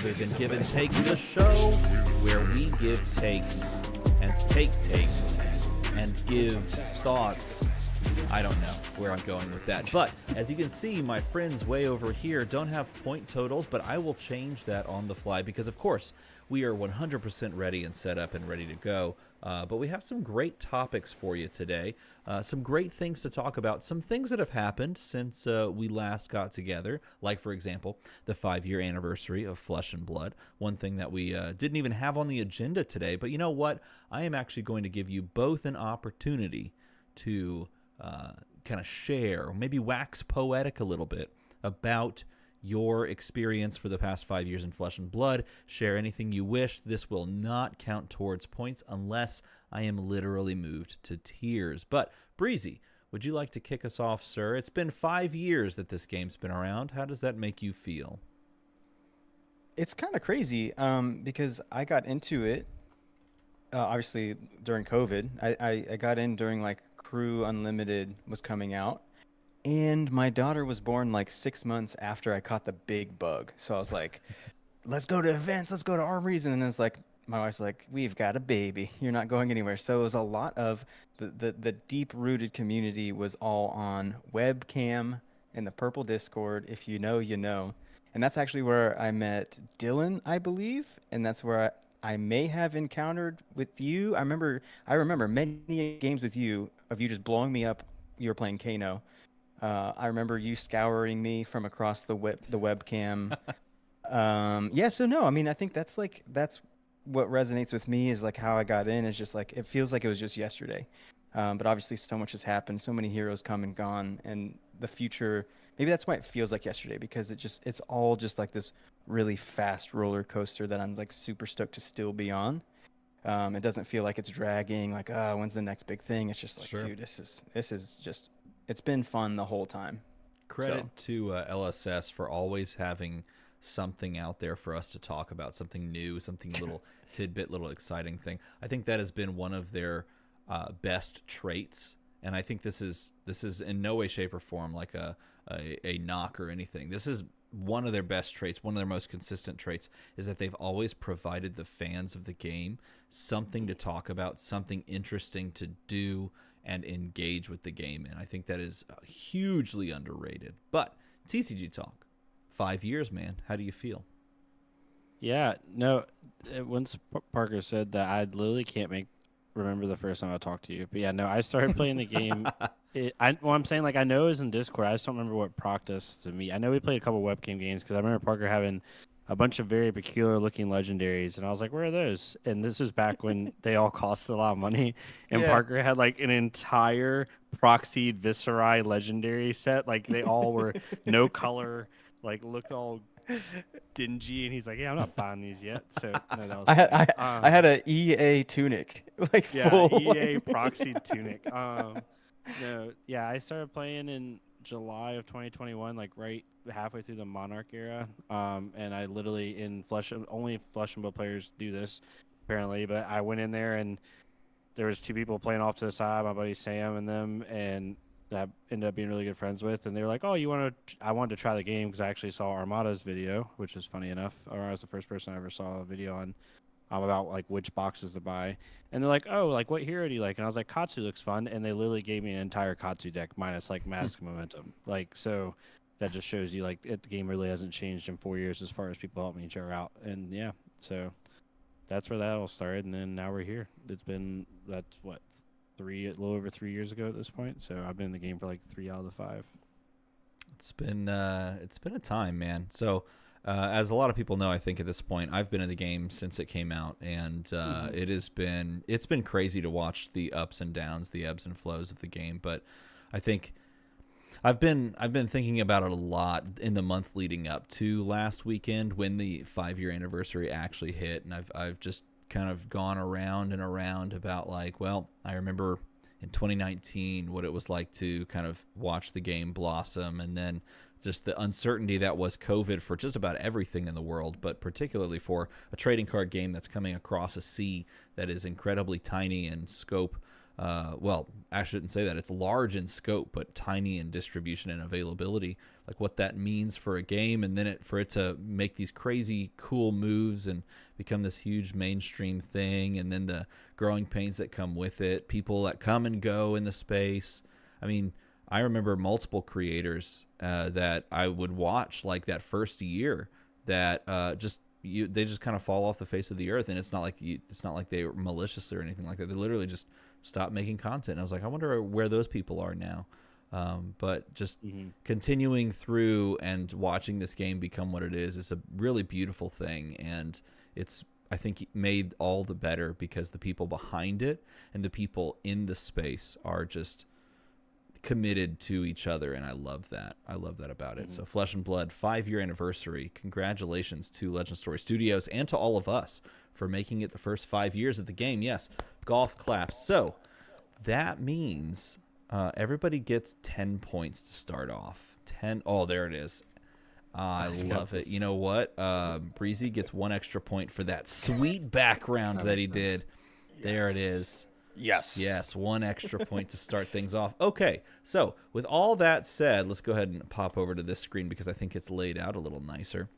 other than Give and Take, the show where we give takes and take takes and give thoughts. I don't know where I'm going with that. But as you can see, my friends way over here don't have point totals, but I will change that on the fly because, of course, we are 100% ready and set up and ready to go. But we have some great topics for you today. Some great things to talk about. Some things that have happened since we last got together. Like, for example, the 5-year anniversary of Flesh and Blood. One thing that we didn't even have on the agenda today. But you know what? I am actually going to give you both an opportunity to kind of share, or maybe wax poetic a little bit about your experience for the past 5 years in Flesh and Blood. Share anything you wish. This will not count towards points unless I am literally moved to tears. But Breezy, would you like to kick us off, sir? It's been 5 years that this game's been around. How does that make you feel? It's kind of crazy because I got into it obviously during COVID. I got in during like Crew Unlimited was coming out. And my daughter was born like 6 months after I caught the big bug. So I was like, let's go to events, let's go to armories. And then it's like, my wife's like, we've got a baby. You're not going anywhere. So it was a lot of the deep-rooted community was all on webcam in the Purple Discord. If you know, you know. And that's actually where I met Dylan, I believe. And that's where I may have encountered with you. I remember many games with you, of you just blowing me up. You were playing Kano. I remember you scouring me from across the webcam. Yeah, so no, I mean, I think that's what resonates with me is like how I got in is just like, it feels like it was just yesterday. But obviously so much has happened, so many heroes come and gone, and the future, maybe that's why it feels like yesterday, because it's all just like this really fast roller coaster that I'm like super stoked to still be on. It doesn't feel like it's dragging, like, when's the next big thing? It's just like, sure. Dude, this is just, it's been fun the whole time. Credit to LSS for always having something out there for us to talk about, something new, something little tidbit, little exciting thing. I think that has been one of their best traits, and I think this is in no way, shape, or form like a knock or anything. This is one of their best traits, one of their most consistent traits, is that they've always provided the fans of the game something to talk about, something interesting to do and engage with the game. And I think that is hugely underrated. But TCG Talk, 5 years, man. How do you feel? Yeah, no, once Parker said that, I literally can't remember the first time I talked to you. But yeah, no, I started playing the game. I'm saying, like, I know it was in Discord. I just don't remember what procced us to meet. I know we played a couple webcam games because I remember Parker having a bunch of very peculiar looking legendaries, and I was like, where are those? And this was back when they all cost a lot of money, and yeah. Parker had like an entire proxied Viserai legendary set. Like, they all were no color, like looked all dingy, and he's like, yeah, I'm not buying these yet. So no, that was I had a EA tunic, like, yeah, full EA proxied tunic. No, yeah, I started playing in July of 2021, like right halfway through the Monarch era. And I literally only Flesh and Blood players do this apparently, but I went in there and there was two people playing off to the side, my buddy Sam and them, and that I ended up being really good friends with. And they were like, oh, I wanted to try the game because I actually saw Armada's video, which is funny enough. Armada was the first person I ever saw a video on about like which boxes to buy. And they're like, oh, like what hero do you like? And I was like, Katsu looks fun. And they literally gave me an entire Katsu deck minus like Mask and Momentum. Like, so that just shows you like the game really hasn't changed in 4 years as far as people helping each other out. And yeah, so that's where that all started. And then now we're here. That's what, a little over 3 years ago at this point. So I've been in the game for like 3 out of the 5. It's been a time, man. So as a lot of people know, I think at this point, I've been in the game since it came out, and it's been crazy to watch the ups and downs, the ebbs and flows of the game. But I think I've been thinking about it a lot in the month leading up to last weekend when the 5-year anniversary actually hit, and I've just kind of gone around and around about like, well, I remember in 2019 what it was like to kind of watch the game blossom, and then just the uncertainty that was COVID for just about everything in the world, but particularly for a trading card game that's coming across a sea that is incredibly tiny in scope well, I shouldn't say that. It's large in scope, but tiny in distribution and availability. Like what that means for a game, and then for it to make these crazy cool moves and become this huge mainstream thing, and then the growing pains that come with it, people that come and go in the space. I mean, I remember multiple creators that I would watch like that first year that they just kind of fall off the face of the earth, and it's not like they were malicious or anything like that. They literally just stopped making content. And I was like, I wonder where those people are now. But just continuing through and watching this game become what it is a really beautiful thing, and it's, I think, made all the better because the people behind it and the people in the space are just committed to each other, and I love that. I love that about it. So Flesh and Blood 5-year anniversary. Congratulations to Legend Story Studios and to all of us for making it the first 5 years of the game. Yes, golf claps. So that means everybody gets 10 points to start off. 10. Oh, there it is. I love it. You know what? Breezy gets 1 extra point for that sweet background that he did. Yes. There it is. Yes, 1 extra point to start things off. Okay, so with all that said, let's go ahead and pop over to this screen because I think it's laid out a little nicer.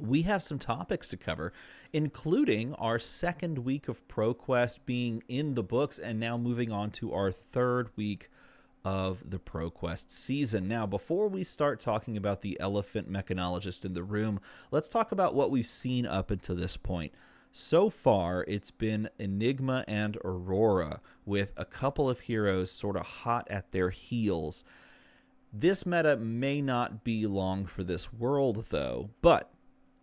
We have some topics to cover, including our second week of ProQuest being in the books and now moving on to our third week of the ProQuest season. Now, before we start talking about the elephant mechanologist in the room, let's talk about what we've seen up until this point. So far, it's been Enigma and Aurora, with a couple of heroes sort of hot at their heels. This meta may not be long for this world, though, but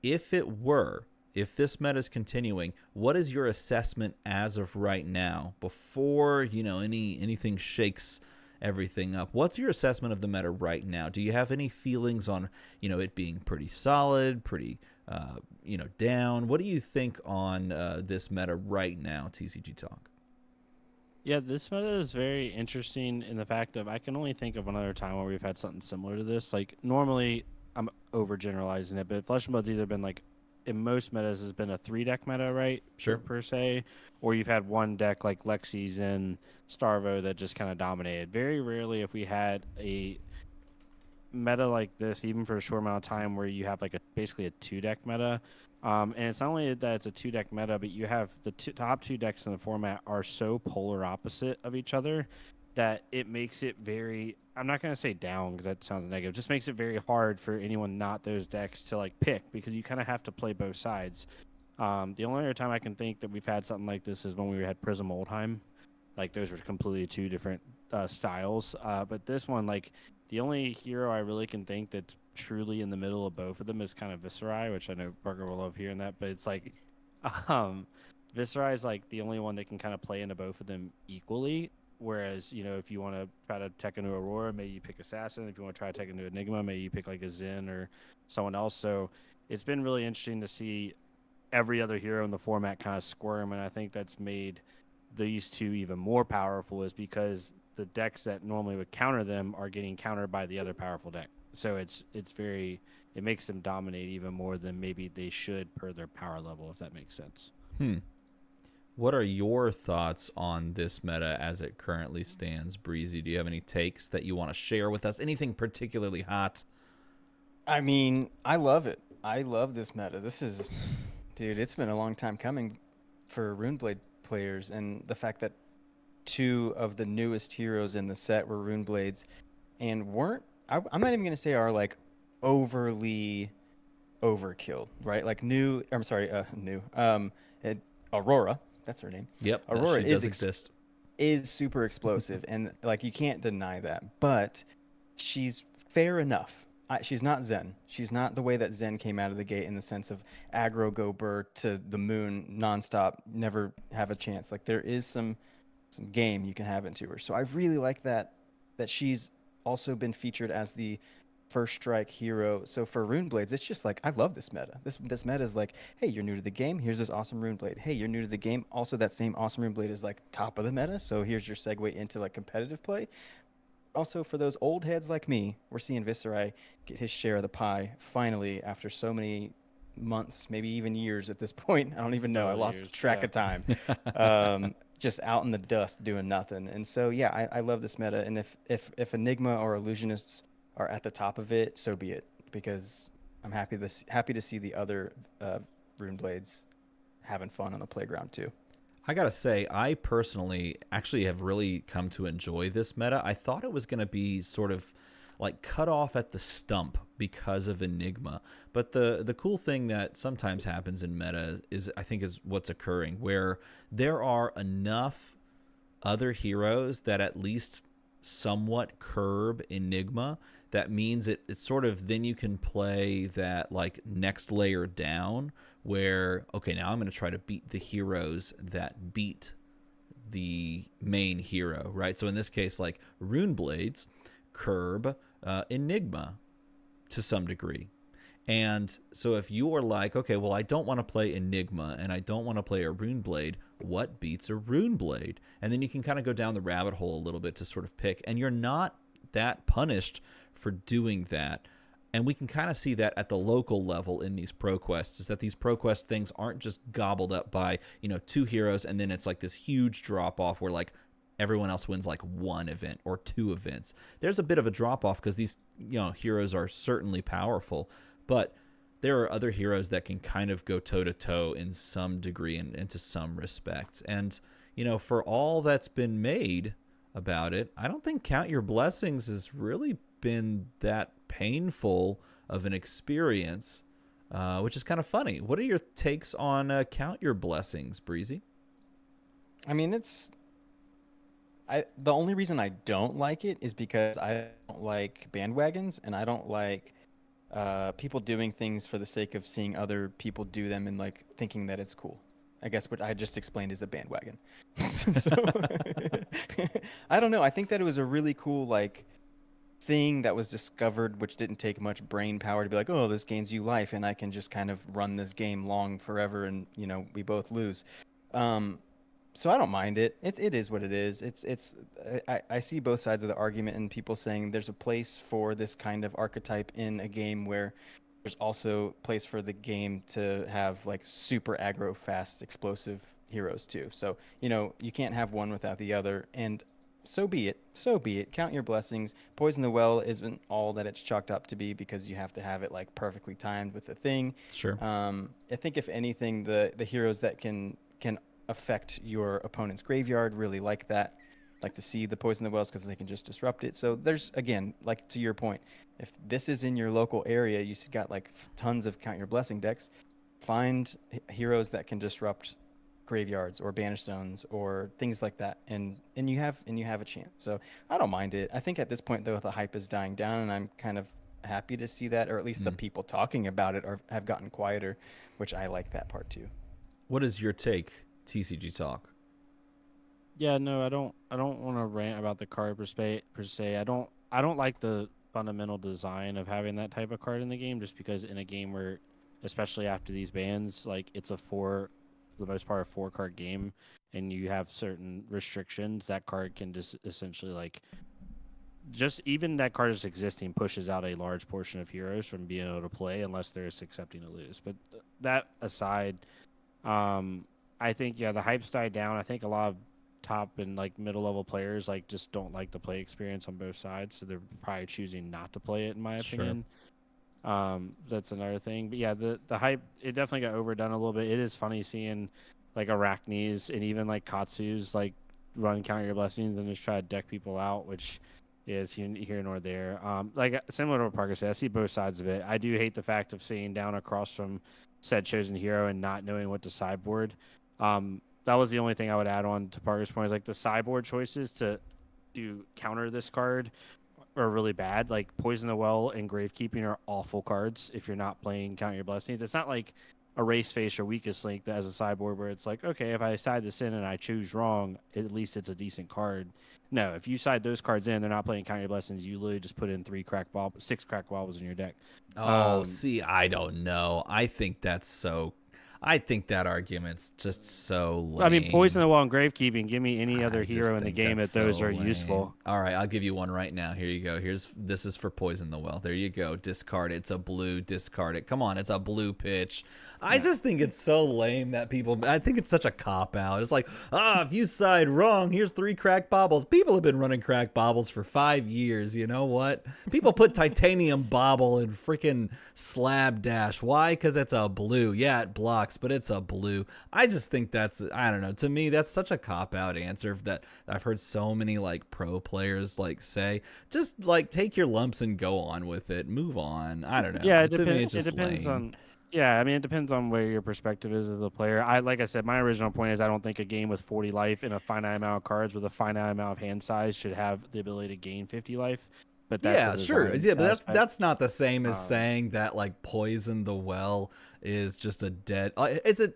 if this meta is continuing, what is your assessment as of right now, before, anything shakes everything up? What's your assessment of the meta right now? Do you have any feelings on, it being pretty solid, pretty down? What do you think on this meta right now, TCG Talk? Yeah, this meta is very interesting in the fact of I can only think of another time where we've had something similar to this. Like, normally, I'm overgeneralizing it, but Flesh and Blood's either been like, in most metas, has been a 3-deck meta, right? Sure. Per se. Or you've had one deck like Lexi's and Starvo that just kind of dominated. Very rarely if we had a meta like this, even for a short amount of time, where you have like basically a 2-deck meta. And it's not only that it's a 2-deck meta, but you have the top 2 decks in the format are so polar opposite of each other that it makes it very, I'm not going to say down because that sounds negative, just makes it very hard for anyone not those decks to like pick, because you kind of have to play both sides. The only other time I can think that we've had something like this is when we had Prism Oldheim. Like, those were completely 2 different styles. But this one, like, the only hero I really can think that's truly in the middle of both of them is kind of Viserai, which I know Parker will love hearing that, but it's like Viserai is like the only one that can kind of play into both of them equally. Whereas, if you want to try to tech into Aurora, maybe you pick Assassin. If you want to try to tech into Enigma, maybe you pick like a Zen or someone else. So it's been really interesting to see every other hero in the format kind of squirm, and I think that's made these 2 even more powerful, is because the decks that normally would counter them are getting countered by the other powerful deck. So it makes them dominate even more than maybe they should per their power level, if that makes sense. What are your thoughts on this meta as it currently stands, Breezy? Do you have any takes that you want to share with us? Anything particularly hot? I mean, I love it. I love this meta. Dude, it's been a long time coming for Runeblade players, and the fact that 2 of the newest heroes in the set were Runeblades and I'm not even going to say are like overly overkill, right? Like Aurora, that's her name. Yep, Aurora exist. Is super explosive, and like you can't deny that. But she's fair enough. She's not Zen. She's not the way that Zen came out of the gate, in the sense of aggro go burr to the moon nonstop, never have a chance. Like, there is some game you can have into her. So I really like that she's also been featured as the first strike hero. So for Runeblades, it's just like, I love this meta. This meta is like, hey, you're new to the game, here's this awesome Runeblade. Hey, you're new to the game, also that same awesome Runeblade is like top of the meta, so here's your segue into like competitive play. Also, for those old heads like me, we're seeing Viserai get his share of the pie finally, after so many months, maybe even years at this point. I don't even know. I Oh, lost years, track yeah. of time. Just out in the dust doing nothing. And so yeah, I love this meta. And if Enigma or Illusionists are at the top of it, so be it. Because I'm happy to see the other Rune Blades having fun on the playground too. I gotta say, I personally actually have really come to enjoy this meta. I thought it was gonna be sort of like cut off at the stump because of Enigma. But the cool thing that sometimes happens in meta is, I think, is what's occurring, where there are enough other heroes that at least somewhat curb Enigma. That means it's sort of, then you can play that like next layer down where, okay, now I'm going to try to beat the heroes that beat the main hero, right? So in this case, like Rune Blades curb Enigma to some degree. And so if you're like, okay, well, I don't want to play Enigma and I don't want to play a Rune Blade, what beats a Rune Blade? And then you can kind of go down the rabbit hole a little bit to sort of pick, and you're not that punished for doing that. And we can kind of see that at the local level in these ProQuests, is that these ProQuest things aren't just gobbled up by, two heroes, and then it's like this huge drop off where like everyone else wins like one event or two events. There's a bit of a drop off because these, heroes are certainly powerful, but there are other heroes that can kind of go toe to toe in some degree and to some respects. And, for all that's been made about it, I don't think Count Your Blessings has really been that painful of an experience, which is kind of funny. What are your takes on Count Your Blessings, Breezy? I mean, the only reason I don't like it is because I don't like bandwagons, and I don't like people doing things for the sake of seeing other people do them and like thinking that it's cool. I guess what I just explained is a bandwagon. So I don't know. I think that it was a really cool like thing that was discovered, which didn't take much brain power to be like, oh, this gains you life, and I can just kind of run this game long forever, and we both lose. So I don't mind it. It is what it is. I see both sides of the argument, and people saying there's a place for this kind of archetype in a game where there's also place for the game to have like super aggro, fast, explosive heroes too. So, you can't have one without the other, and so be it. So be it. Count your blessings. Poison the Well isn't all that it's chalked up to be, because you have to have it like perfectly timed with the thing. Sure. I think if anything, the heroes that can affect your opponent's graveyard really like that. Like to see the Poison the Wells because they can just disrupt it. So there's, again, like to your point, if this is in your local area, you got like tons of Count Your Blessing decks. Find heroes that can disrupt graveyards or banish zones or things like that, and you have a chance. So I don't mind it. I think at this point though, the hype is dying down, and I'm kind of happy to see that, or at least the people talking about it have gotten quieter, which I like that part too. What is your take, TCG Talk? Yeah, no, I don't want to rant about the card per se. I don't like the fundamental design of having that type of card in the game, just because in a game where, especially after these bans, like it's for the most part a 4-card game, and you have certain restrictions, that card can just essentially like, just even that card is existing pushes out a large portion of heroes from being able to play unless they're accepting to lose. But that aside, I think the hype's died down. I think a lot of top and like middle level players like just don't like the play experience on both sides, so they're probably choosing not to play it, in my opinion. That's another thing. But yeah, the hype, it definitely got overdone a little bit. It is funny seeing like Arachnes and even like Katsu's like run Count Your Blessings and just try to deck people out, which is here nor there. Like similar to what Parker said, I see both sides of it. I do hate the fact of sitting down across from said chosen hero and not knowing what to sideboard. That was the only thing I would add on to Parker's point, is like the sideboard choices to counter this card are really bad. Like Poison the Well and Gravekeeping are awful cards if you're not playing Count Your Blessings. It's not like Erase Face or Weakest Link that has a sideboard where it's like, okay, if I side this in and I choose wrong, at least it's a decent card. No, if you side those cards in, they're not playing Count Your Blessings. You literally just put in 6 crack baubles in your deck. Oh, see, I don't know. I think that's so. I think that argument's just so lame. I mean, Poison the Well and Gravekeeping. Give me any other I just hero in the think game that's that those so are lame. useful. All right, I'll give you one right now. Here you go. This is for Poison the Well. There you go. Discard it. It's a blue. Discard it. Come on, it's a blue pitch. I just think it's so lame that people. I think it's such a cop out. It's like, if you side wrong, here's 3 cracked baubles. People have been running cracked baubles for 5 years. You know what? People put titanium bauble in freaking slab dash. Why? Because it's a blue. Yeah, it blocks, but it's a blue. I just think that's, I don't know. To me, that's such a cop out answer that I've heard so many like pro players like say. Just like take your lumps and go on with it. Move on. I don't know. Yeah, To me, it's just depends lame. on. Yeah, I mean, it depends on where your perspective is as a player. Like I said, my original point is I don't think a game with 40 life and a finite amount of cards with a finite amount of hand size should have the ability to gain 50 life. But that's Yeah, sure. design Yeah, but aspect. that's not the same as saying that like Poison the Well is just a dead.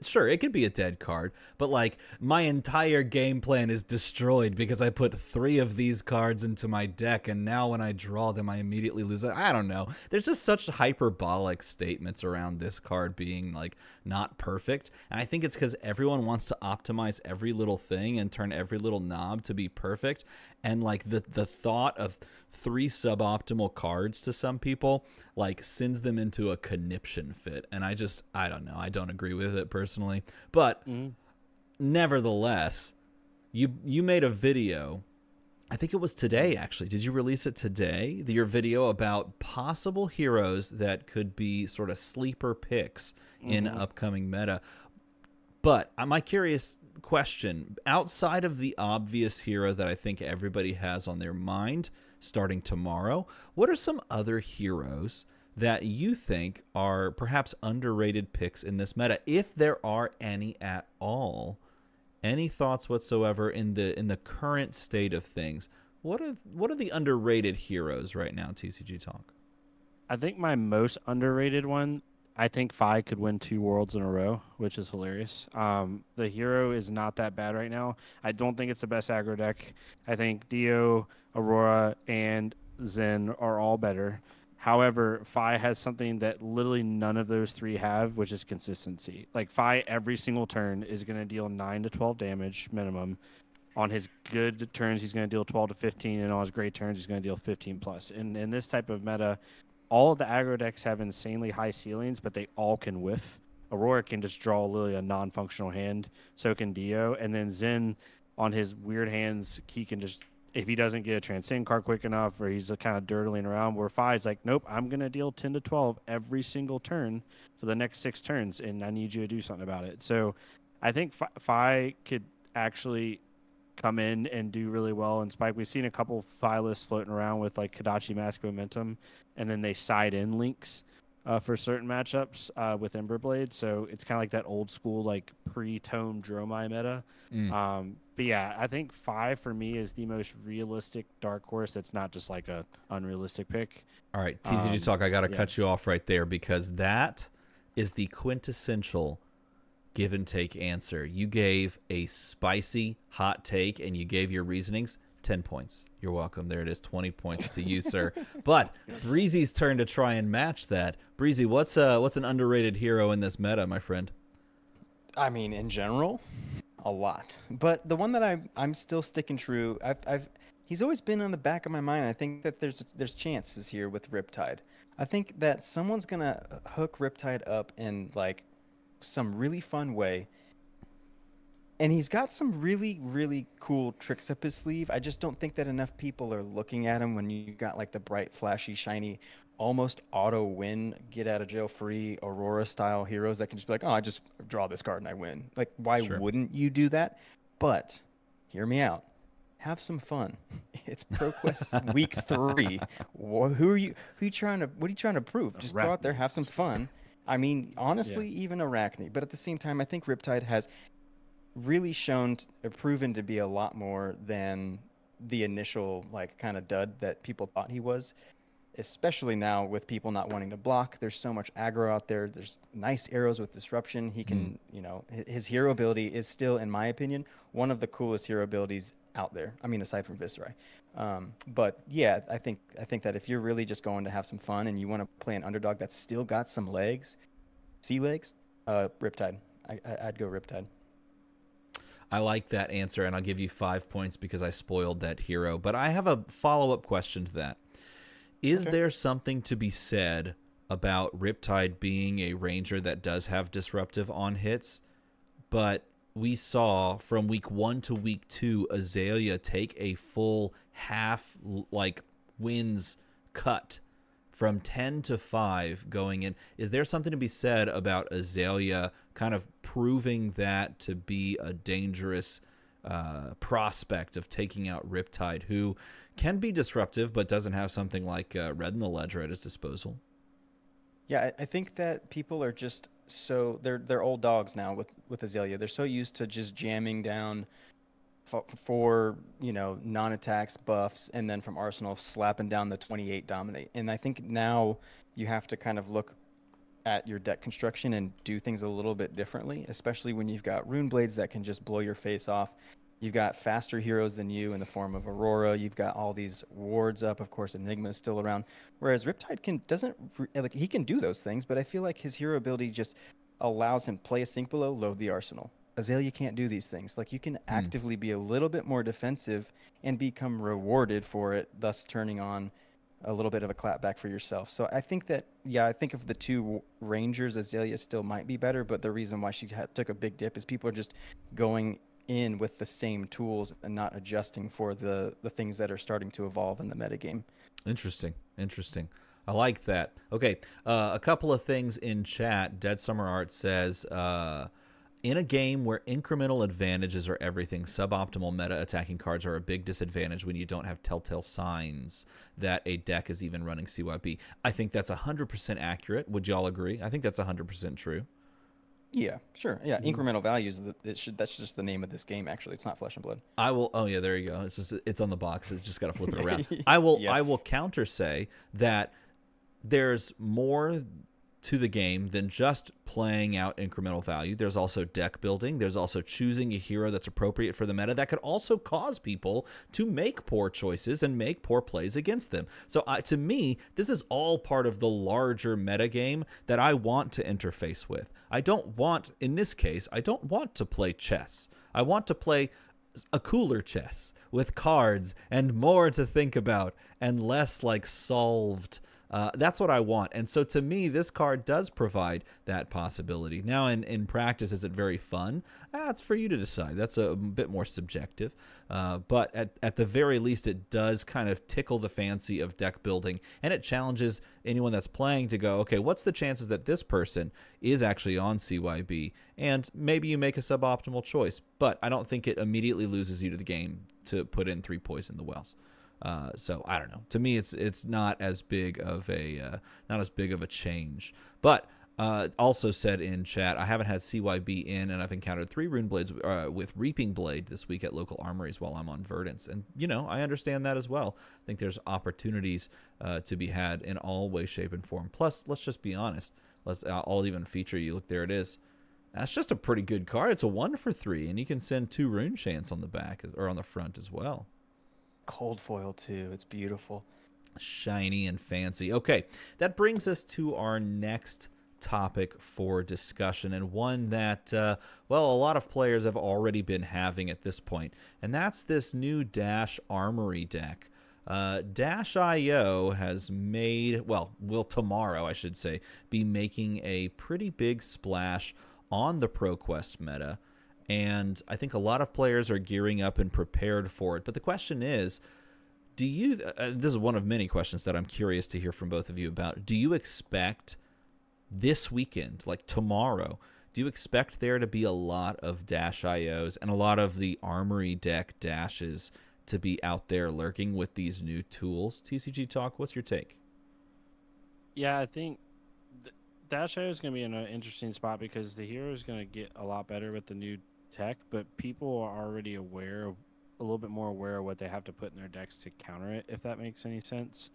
Sure, it could be a dead card, but like my entire game plan is destroyed because I put 3 of these cards into my deck, and now when I draw them, I immediately lose it. I don't know. There's just such hyperbolic statements around this card being like not perfect, and I think it's because everyone wants to optimize every little thing and turn every little knob to be perfect, and like the thought of 3 suboptimal cards to some people like sends them into a conniption fit, and I don't know, I don't agree with it personally, but nevertheless, you made a video, I think it was today actually. Did you release it today? Your video about possible heroes that could be sort of sleeper picks in upcoming meta. But my curious question, outside of the obvious hero that I think everybody has on their mind starting tomorrow, what are some other heroes that you think are perhaps underrated picks in this meta, if there are any at all? Any thoughts whatsoever in the current state of things? What are the underrated heroes right now, TCG Talk? I think my most underrated one, I think Fi could win 2 worlds in a row, which is hilarious. The hero is not that bad right now. I don't think it's the best aggro deck. I think Dio, Aurora, and Zen are all better. However, Fi has something that literally none of those 3 have, which is consistency. Like Fi, every single turn is going to deal 9 to 12 damage minimum. On his good turns, he's going to deal 12 to 15, and on his great turns, he's going to deal 15 plus. And in this type of meta, all of the aggro decks have insanely high ceilings, but they all can whiff. Aurora can just draw literally a non-functional hand. So can Dio. And then Zen, on his weird hands, he can just, if he doesn't get a Transcend card quick enough, or he's kind of dirtling around, where Fi's like, nope, I'm going to deal 10 to 12 every single turn for the next 6 turns, and I need you to do something about it. So I think Fi could actually come in and do really well in Spike. We've seen a couple Fi lists floating around with like Kadachi Mask Momentum, and then they side in links for certain matchups with Emberblade. So it's kind of like that old school like pre-tome Dromai meta. But yeah, I think 5 for me is the most realistic dark horse that's not just like a unrealistic pick. All right, TCG Talk, I got to cut you off right there, because that is the quintessential give and take answer. You gave a spicy hot take and you gave your reasonings. 10 points. You're welcome. There it is. 20 points to you, sir. But Breezy's turn to try and match that. Breezy, what's an underrated hero in this meta, my friend? I mean, in general, a lot. But the one that I'm still sticking true, he's always been on the back of my mind. I think that there's chances here with Riptide. I think that someone's gonna hook Riptide up in like some really fun way, and he's got some really, really cool tricks up his sleeve. I just don't think that enough people are looking at him when you got like the bright, flashy, shiny, almost auto win, get out of jail free Aurora style heroes that can just be like, oh, I just draw this card and I win. Like, why wouldn't you do that? But hear me out. Have some fun. It's ProQuest week 3. What are you trying to prove? Just go out there, have some fun. I mean, honestly, even Arachne. But at the same time, I think Riptide has really proven to be a lot more than the initial like kind of dud that people thought he was. Especially now with people not wanting to block. There's so much aggro out there. There's nice arrows with disruption. He can, his hero ability is still, in my opinion, one of the coolest hero abilities out there. I mean, aside from Viscerai. But yeah, I think that if you're really just going to have some fun and you want to play an underdog that's still got some legs, sea legs, Riptide. I'd go Riptide. I like that answer, and I'll give you 5 points because I spoiled that hero. But I have a follow-up question to that. Is there something to be said about Riptide being a ranger that does have disruptive on hits? But we saw from week 1 to week 2, Azalea take a full half, like, wins cut from 10 to 5 going in. Is there something to be said about Azalea kind of proving that to be a dangerous prospect of taking out Riptide, who can be disruptive but doesn't have something like Red in the Ledger at his disposal? Yeah, I think that people are just they're old dogs now with Azalea. They're so used to just jamming down for non-attacks buffs, and then from Arsenal slapping down the 28 dominate. And I think now you have to kind of look at your deck construction and do things a little bit differently, especially when you've got rune blades that can just blow your face off. You've got faster heroes than you in the form of Aurora. You've got all these wards up. Of course, Enigma is still around. Whereas Riptide he can do those things, but I feel like his hero ability just allows him play a sync below, load the arsenal. Azalea can't do these things. Like, you can actively be a little bit more defensive and become rewarded for it, thus turning on a little bit of a clapback for yourself. So I think that, I think of the two rangers, Azalea still might be better, but the reason why she took a big dip is people are just going in with the same tools and not adjusting for the things that are starting to evolve in the metagame. Interesting. I like that. Okay, a couple of things in chat. Dead Summer Art says, in a game where incremental advantages are everything, suboptimal meta attacking cards are a big disadvantage when you don't have telltale signs that a deck is even running CYB. I think that's 100% accurate. Would y'all agree? I think that's 100% true. Yeah, sure. Yeah, incremental values. That's just the name of this game. Actually, it's not Flesh and Blood. I will. Oh yeah, there you go. It's on the box. It's just got to flip it around. I will counter say that there's more to the game than just playing out incremental value. There's also deck building. There's also choosing a hero that's appropriate for the meta that could also cause people to make poor choices and make poor plays against them. So to me, this is all part of the larger meta game that I want to interface with. In this case, I don't want to play chess. I want to play a cooler chess with cards and more to think about and less like solved. That's what I want. And so to me, this card does provide that possibility. Now, in practice, is it very fun? It's for you to decide. That's a bit more subjective. But at the very least, it does kind of tickle the fancy of deck building. And it challenges anyone that's playing to go, okay, what's the chances that this person is actually on CYB? And maybe you make a suboptimal choice. But I don't think it immediately loses you to the game to put in 3 poison the wells. So I don't know. To me, it's not as big of a change. But also said in chat, I haven't had CYB in, and I've encountered 3 rune blades with Reaping Blade this week at local armories while I'm on Verdance, and I understand that as well. I think there's opportunities to be had in all way, shape, and form. Plus, let's just be honest. I'll even feature you. Look, there it is. That's just a pretty good card. It's a 1 for 3, and you can send 2 rune chants on the back or on the front as well. Cold foil too. It's beautiful. Shiny and fancy. Okay, that brings us to our next topic for discussion, and one that, a lot of players have already been having at this point, and that's this new Dash Armory deck. Dash.io has made, will tomorrow, I should say, be making a pretty big splash on the ProQuest meta. And I think a lot of players are gearing up and prepared for it. But the question is, this is one of many questions that I'm curious to hear from both of you about. Do you expect this weekend, like tomorrow, do you expect there to be a lot of Dash.ios and a lot of the Armory deck dashes to be out there lurking with these new tools? TCG Talk, what's your take? Yeah, I think Dash.io is going to be in an interesting spot because the hero is going to get a lot better with the new tech, but people are already a little bit more aware of what they have to put in their decks to counter it, if that makes any sense.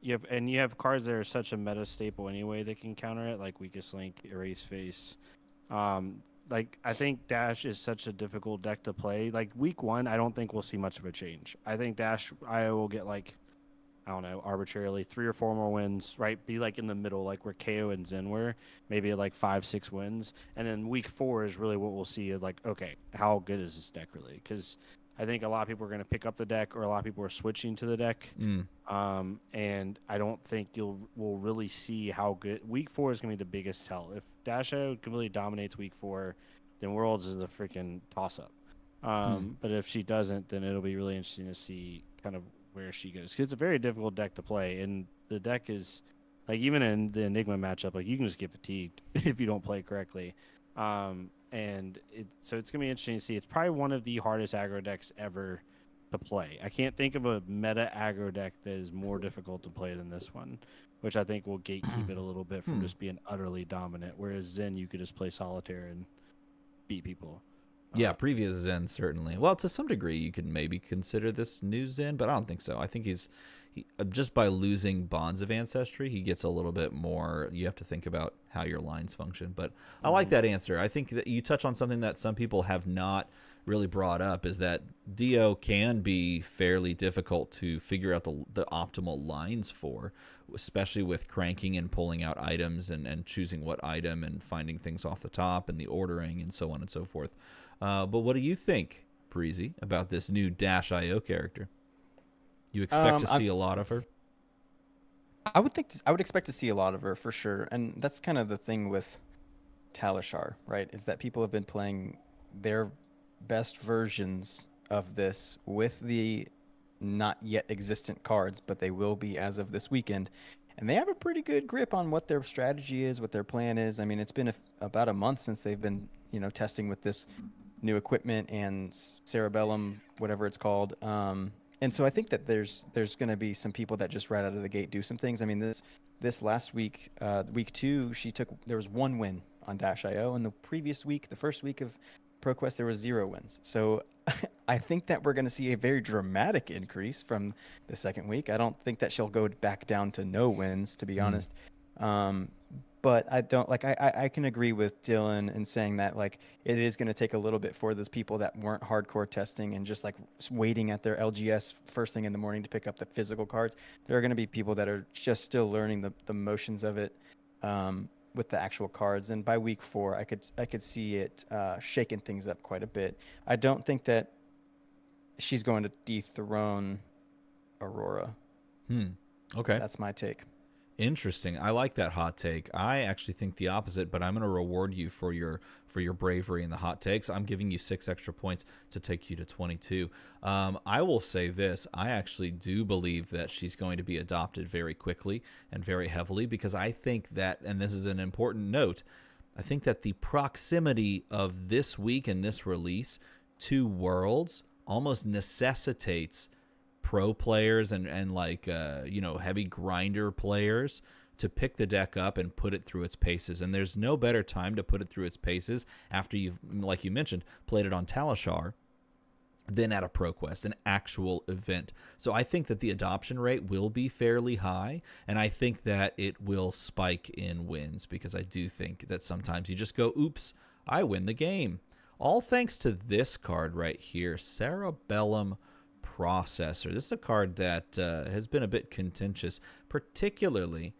You have cards that are such a meta staple anyway that can counter it, like Weakest Link, Erase Face. I think Dash is such a difficult deck to play. Like week 1, I don't think we'll see much of a change. I think Dash.io will get I don't know, arbitrarily 3 or 4 more wins, right? Be like in the middle, like where KO and Zen were, maybe like 5-6 wins, and then week 4 is really what we'll see is like, okay, how good is this deck really? Because I think a lot of people are going to pick up the deck, or a lot of people are switching to the deck, and I don't think we'll really see how good week 4 is going to be the biggest tell. If Dasho completely dominates week 4, then Worlds is a freaking toss up. But if she doesn't, then it'll be really interesting to see kind of where she goes, because it's a very difficult deck to play, and the deck is like, even in the Enigma matchup, like you can just get fatigued if you don't play correctly. And so it's gonna be interesting to see. It's probably one of the hardest aggro decks ever to play. I can't think of a meta aggro deck that is more difficult to play than this one, which I think will gatekeep it a little bit from just being utterly dominant. Whereas Zen, you could just play solitaire and beat people. Yeah, previous Zen certainly. Well, to some degree, you could maybe consider this new Zen, but I don't think so. I think he just by losing Bonds of Ancestry, he gets a little bit more. You have to think about how your lines function. But I like that answer. I think that you touch on something that some people have not really brought up, is that Dio can be fairly difficult to figure out the optimal lines for, especially with cranking and pulling out items and choosing what item and finding things off the top and the ordering and so on and so forth. But what do you think, Breezy, about this new Dash.io character? You expect to see a lot of her? I would expect to see a lot of her for sure, and that's kind of the thing with Talishar, right? Is that people have been playing their best versions of this with the not yet existent cards, but they will be as of this weekend, and they have a pretty good grip on what their strategy is, what their plan is. I mean, it's been about a month since they've been, testing with this new equipment and cerebellum, whatever it's called. And so I think that there's going to be some people that just right out of the gate do some things. I mean, this last week, week 2, there was 1 win on Dash.io, and the previous week, the first week of ProQuest, there was 0 wins. So I think that we're going to see a very dramatic increase from the second week. I don't think that she'll go back down to no wins, to be honest. But I don't I can agree with Dylan in saying that like it is going to take a little bit for those people that weren't hardcore testing and just like waiting at their LGS first thing in the morning to pick up the physical cards. There are going to be people that are just still learning the motions of it with the actual cards. And by week 4, I could see it shaking things up quite a bit. I don't think that she's going to dethrone Aurora. Okay. That's my take. Interesting. I like that hot take. I actually think the opposite, but I'm going to reward you for your bravery in the hot takes. I'm giving you 6 extra points to take you to 22. I will say this. I actually do believe that she's going to be adopted very quickly and very heavily, because I think that, and this is an important note, I think that the proximity of this week and this release to Worlds almost necessitates pro players and like heavy grinder players to pick the deck up and put it through its paces. And there's no better time to put it through its paces after you've, like you mentioned, played it on Talishar than at a ProQuest, an actual event. So I think that the adoption rate will be fairly high, and I think that it will spike in wins, because I do think that sometimes you just go, oops, I win the game. All thanks to this card right here, Cerebellum Processor. This is a card that has been a bit contentious, particularly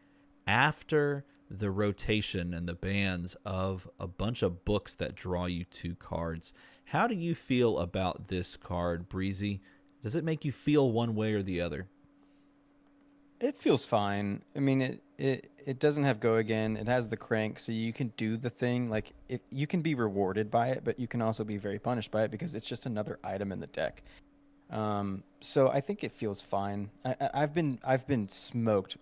after the rotation and the bans of a bunch of books that draw you 2 cards. How do you feel about this card, Breezy? Does it make you feel one way or the other? It feels fine. I mean, it doesn't have go again. It has the crank, so you can do the thing. Like, you can be rewarded by it, but you can also be very punished by it, because it's just another item in the deck. So I think it feels fine. I've been smoked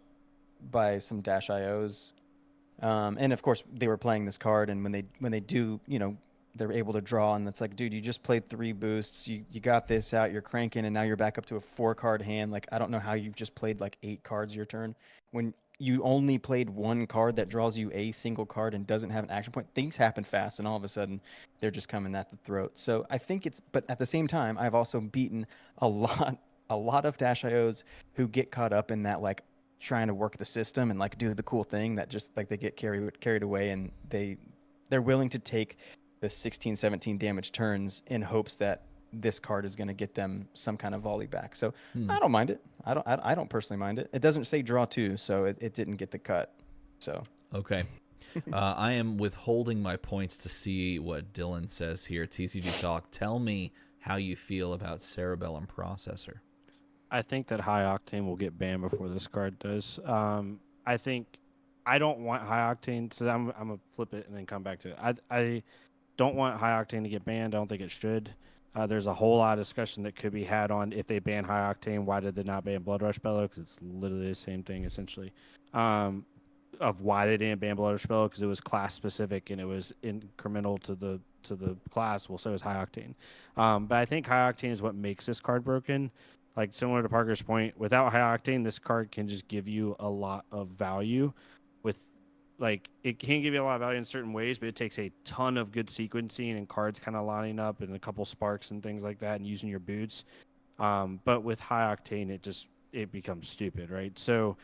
by some Dash.ios, and of course they were playing this card, and when they do, they're able to draw, and it's like, dude, you just played 3 boosts, you got this out, you're cranking, and now you're back up to a 4-card hand. Like, I don't know how you've just played like 8 cards your turn when you only played 1 card that draws you a single card and doesn't have an action point. Things happen fast, and all of a sudden they're just coming at the throat. So I think but at the same time, I've also beaten a lot of Dash.ios who get caught up in that, like, trying to work the system and like do the cool thing, that just like they get carried away, and they're willing to take the 16-17 damage turns in hopes that this card is going to get them some kind of volley back. So Hmm. I don't mind it. I don't personally mind it. It doesn't say draw 2, so it didn't get the cut. So Okay. I am withholding my points to see what Dylan says here. TCG Talk, tell me how you feel about Cerebellum Processor. I think that High Octane will get banned before this card does. I think I don't want High Octane, so I'm gonna flip it and then come back to it. I don't want High Octane to get banned. I don't think it should. There's a whole lot of discussion that could be had on if they ban High Octane, why did they not ban Blood Rush Bellow? Because it's literally the same thing essentially. Of why they didn't ban Blood Rush Bellow, because it was class specific and it was incremental to the class. Well, so is High Octane. But I think High Octane is what makes this card broken. Like similar to Parker's point, without High Octane, this card can just give you a lot of value. With like it can give you a lot of value in certain ways, but it takes a ton of good sequencing and cards kind of lining up and a couple sparks and things like that, and using your boots. But with High Octane, it becomes stupid, right? So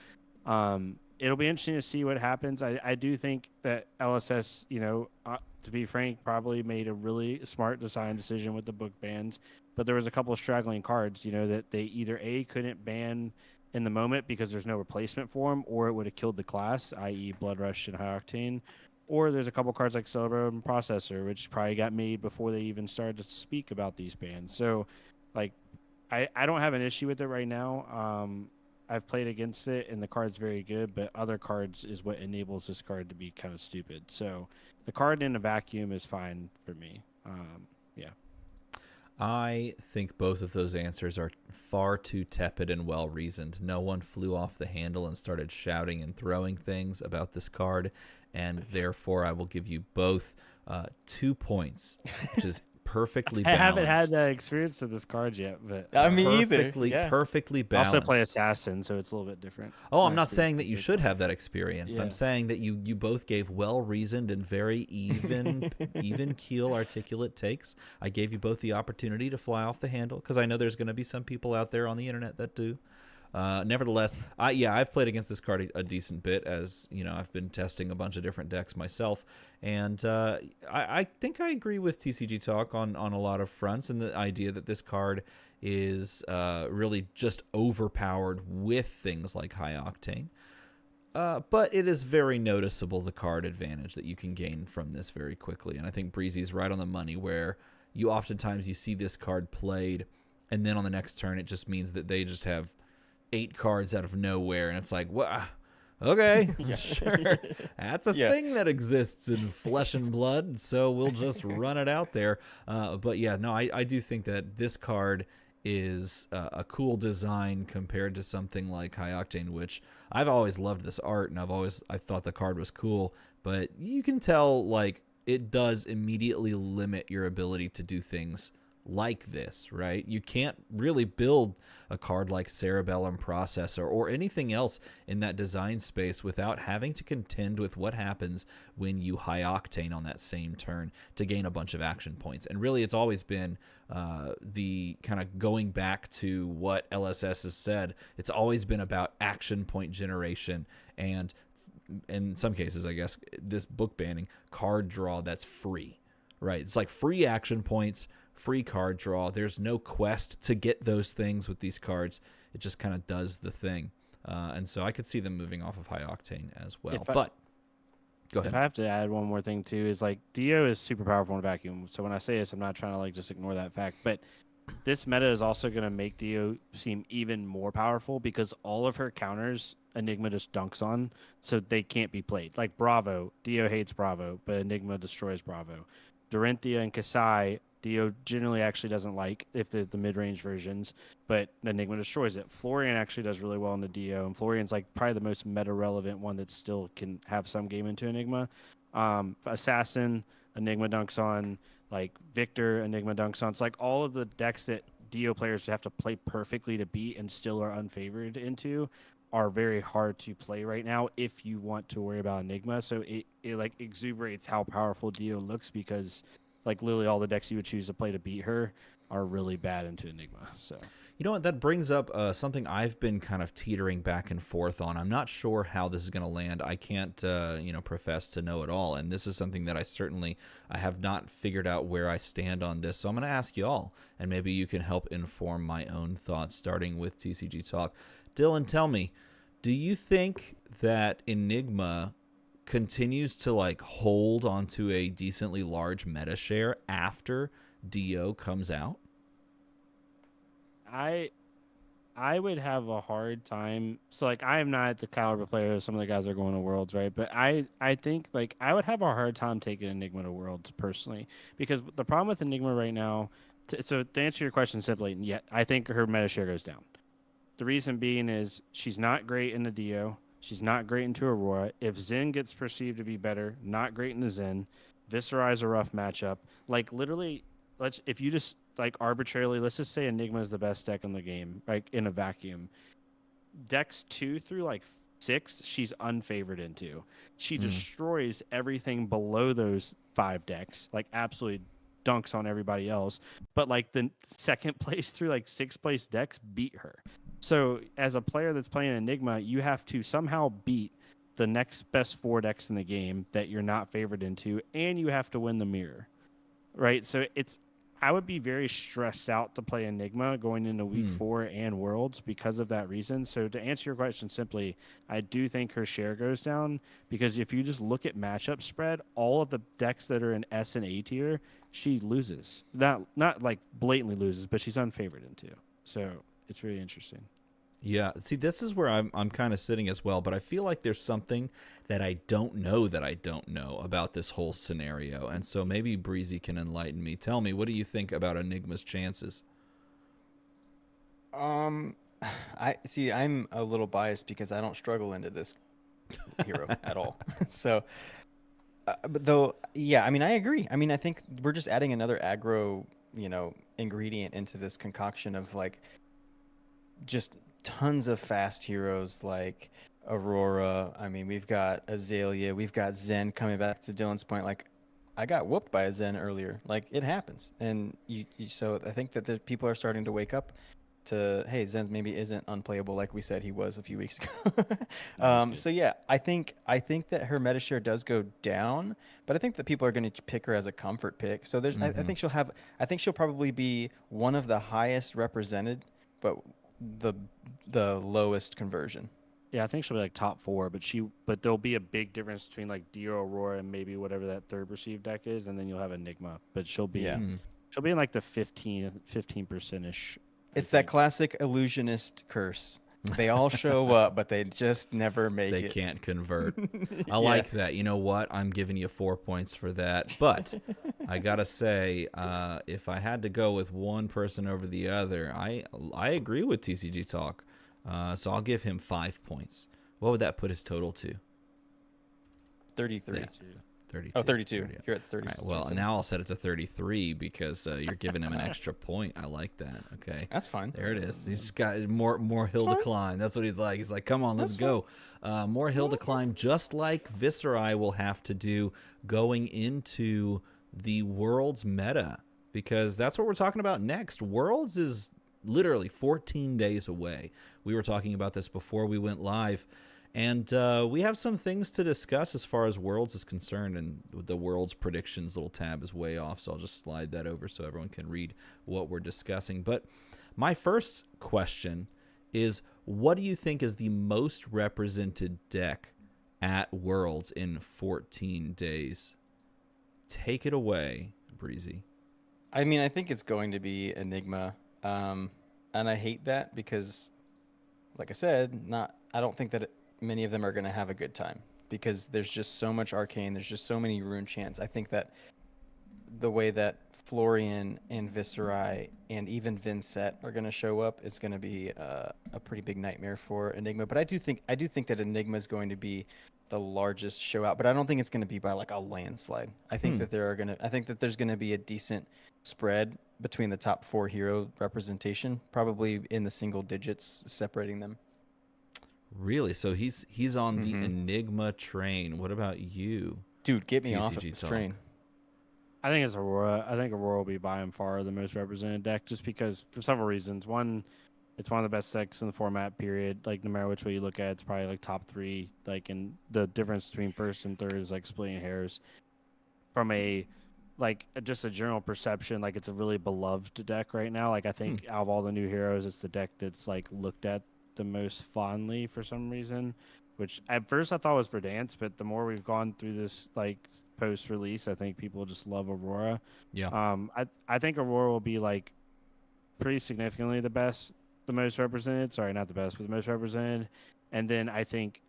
it'll be interesting to see what happens. I do think that LSS, to be frank, probably made a really smart design decision with the book bans. But there was a couple of straggling cards, that they either A, couldn't ban in the moment because there's no replacement for them, or it would have killed the class, i.e. Blood Rush and High Octane. Or there's a couple cards like Cerebellum Processor, which probably got made before they even started to speak about these bans. So, like, I don't have an issue with it right now. I've played against it, and the card's very good, but other cards is what enables this card to be kind of stupid. So the card in a vacuum is fine for me. Yeah. I think both of those answers are far too tepid and well-reasoned. No one flew off the handle and started shouting and throwing things about this card, and therefore I will give you both 2 points, which is perfectly I balanced. haven't had that experience with this card yet, but me either. Perfectly, Yeah. perfectly I balanced. also play Assassin, so it's a little bit different. Oh, I'm My not experience saying that with you this should card. have that experience. Yeah. I'm saying that you both gave well-reasoned and very even keel, articulate takes. I gave you both the opportunity to fly off the handle because I know there's going to be some people out there on the internet that do. Nevertheless, I've played against this card a decent bit, as I've been testing a bunch of different decks myself, and I think I agree with TCG Talk on a lot of fronts, and the idea that this card is really just overpowered with things like High Octane. But it is very noticeable, the card advantage that you can gain from this very quickly, and I think Breezy's right on the money, where you see this card played, and then on the next turn it just means that they just have 8 cards out of nowhere, and it's like, well, okay, sure, that's a thing that exists in Flesh and Blood, so we'll just run it out there. But yeah, no, I do think that this card is a cool design compared to something like High Octane, which I've always loved this art, and I thought the card was cool, but you can tell, like, it does immediately limit your ability to do things like this, right? You can't really build a card like Cerebellum Processor or anything else in that design space without having to contend with what happens when you High Octane on that same turn to gain a bunch of action points. And really, it's always been the kind of going back to what LSS has said. It's always been about action point generation, and in some cases, I guess, this book banning, card draw that's free, right? It's like free action points, free card draw. There's no quest to get those things with these cards. It just kind of does the thing. And so I could see them moving off of High Octane as well. But go ahead. If I have to add one more thing too, is like Dio is super powerful in vacuum. So when I say this, I'm not trying to like just ignore that fact. But this meta is also going to make Dio seem even more powerful because all of her counters Enigma just dunks on, so they can't be played. Like Bravo, Dio hates Bravo, but Enigma destroys Bravo. Dorinthia and Kasai, Dio generally actually doesn't like if they're the mid-range versions, but Enigma destroys it. Florian actually does really well in the Dio, and Florian's like probably the most meta-relevant one that still can have some game into Enigma. Assassin, Enigma dunks on. Like Victor, Enigma dunks on. It's like all of the decks that Dio players have to play perfectly to beat and still are unfavored into are very hard to play right now if you want to worry about Enigma. So it like exuberates how powerful Dio looks because like literally all the decks you would choose to play to beat her are really bad into Enigma. So You know what? That brings up something I've been kind of teetering back and forth on. I'm not sure how this is going to land. I can't, profess to know it all. And this is something that I have not figured out where I stand on this. So I'm going to ask you all, and maybe you can help inform my own thoughts, starting with TCG Talk. Dylan, tell me, do you think that Enigma continues to like hold onto a decently large meta share after DO comes out? I would have a hard time. So like I am not the caliber player of some of the guys that are going to Worlds, right? But I think like I would have a hard time taking Enigma to Worlds personally, because the problem with Enigma right now. So to answer your question simply, yeah, I think her meta share goes down. The reason being is she's not great in the Dio. She's not great into Aurora. If Zen gets perceived to be better, not great in the Zen. Viscera is a rough matchup. Like literally, if you just like arbitrarily, let's just say Enigma is the best deck in the game, like in a vacuum. Decks 2 through like 6, she's unfavored into. She destroys everything below those 5 decks, like absolutely dunks on everybody else. But like the second place through like 6th place decks beat her. So as a player that's playing Enigma, you have to somehow beat the next best 4 decks in the game that you're not favored into, and you have to win the mirror, right? So I would be very stressed out to play Enigma going into week 4 and Worlds because of that reason. So to answer your question simply, I do think her share goes down, because if you just look at matchup spread, all of the decks that are in S and A tier, she loses. Not like blatantly loses, but she's unfavored into. So it's really interesting. Yeah, see, this is where I'm kind of sitting as well, but I feel like there's something that I don't know about this whole scenario, and so maybe Breezy can enlighten me. Tell me, what do you think about Enigma's chances? I see. I'm a little biased because I don't struggle into this hero at all. So, but though, yeah, I mean, I agree. I mean, I think we're just adding another aggro, ingredient into this concoction of like just tons of fast heroes like Aurora. I mean, we've got Azalea, we've got Zen. Coming back to Dylan's point, like I got whooped by a Zen earlier. Like it happens, and so I think that the people are starting to wake up to, hey, Zen maybe isn't unplayable like we said he was a few weeks ago. So yeah, I think that her meta share does go down, but I think that people are going to pick her as a comfort pick. So there's, I think she'll probably be one of the highest represented, but the lowest conversion. Yeah, I think she'll be like top 4, but there'll be a big difference between like Dio, Aurora, and maybe whatever that third perceived deck is, and then you'll have Enigma. But she'll be in like the 15% ish. It's that classic illusionist curse. They all show up, but they just never make it. They can't convert. I like that. You know what? I'm giving you 4 points for that. But I gotta say, if I had to go with one person over the other, I agree with TCG Talk. So I'll give him 5 points. What would that put his total to? 33. Yeah. 32. Oh, 32. You're at 30. Right, well, now I'll set it to 33 because you're giving him an extra point. I like that. Okay. That's fine. There it is. He's got more hill to climb. That's what he's like. He's like, come on, let's go. More hill to climb, just like Viscera will have to do going into the Worlds meta, because that's what we're talking about next. Worlds is literally 14 days away. We were talking about this before we went live. And we have some things to discuss as far as Worlds is concerned, and the Worlds predictions little tab is way off, so I'll just slide that over so everyone can read what we're discussing. But my first question is, what do you think is the most represented deck at Worlds in 14 days? Take it away, Breezy. I mean, I think it's going to be Enigma, and I hate that because, like I said, I don't think that many of them are going to have a good time because there's just so much arcane. There's just so many rune chants. I think that the way that Florian and Viscerai and even Vincent are going to show up, it's going to be a pretty big nightmare for Enigma. But I do think that Enigma is going to be the largest show out, but I don't think it's going to be by like a landslide. I think that there's going to be a decent spread between the top 4 hero representation, probably in the single digits separating them. Really? So he's on the Enigma train. What about you? Dude, get me TCG off of this Talk. train. I think it's Aurora. I think Aurora will be by and far the most represented deck, just because for several reasons. One, it's one of the best decks in the format. Period. Like no matter which way you look at it, it's probably like top 3. Like, and the difference between first and third is like splitting hairs. From a just a general perception, like it's a really beloved deck right now. Like I think out of all the new heroes, it's the deck that's like looked at the most fondly for some reason. Which at first I thought was Verdansk, but the more we've gone through this like post release, I think people just love Aurora. Yeah. I think Aurora will be like pretty significantly the most represented. Sorry, not the best, but the most represented. And then I think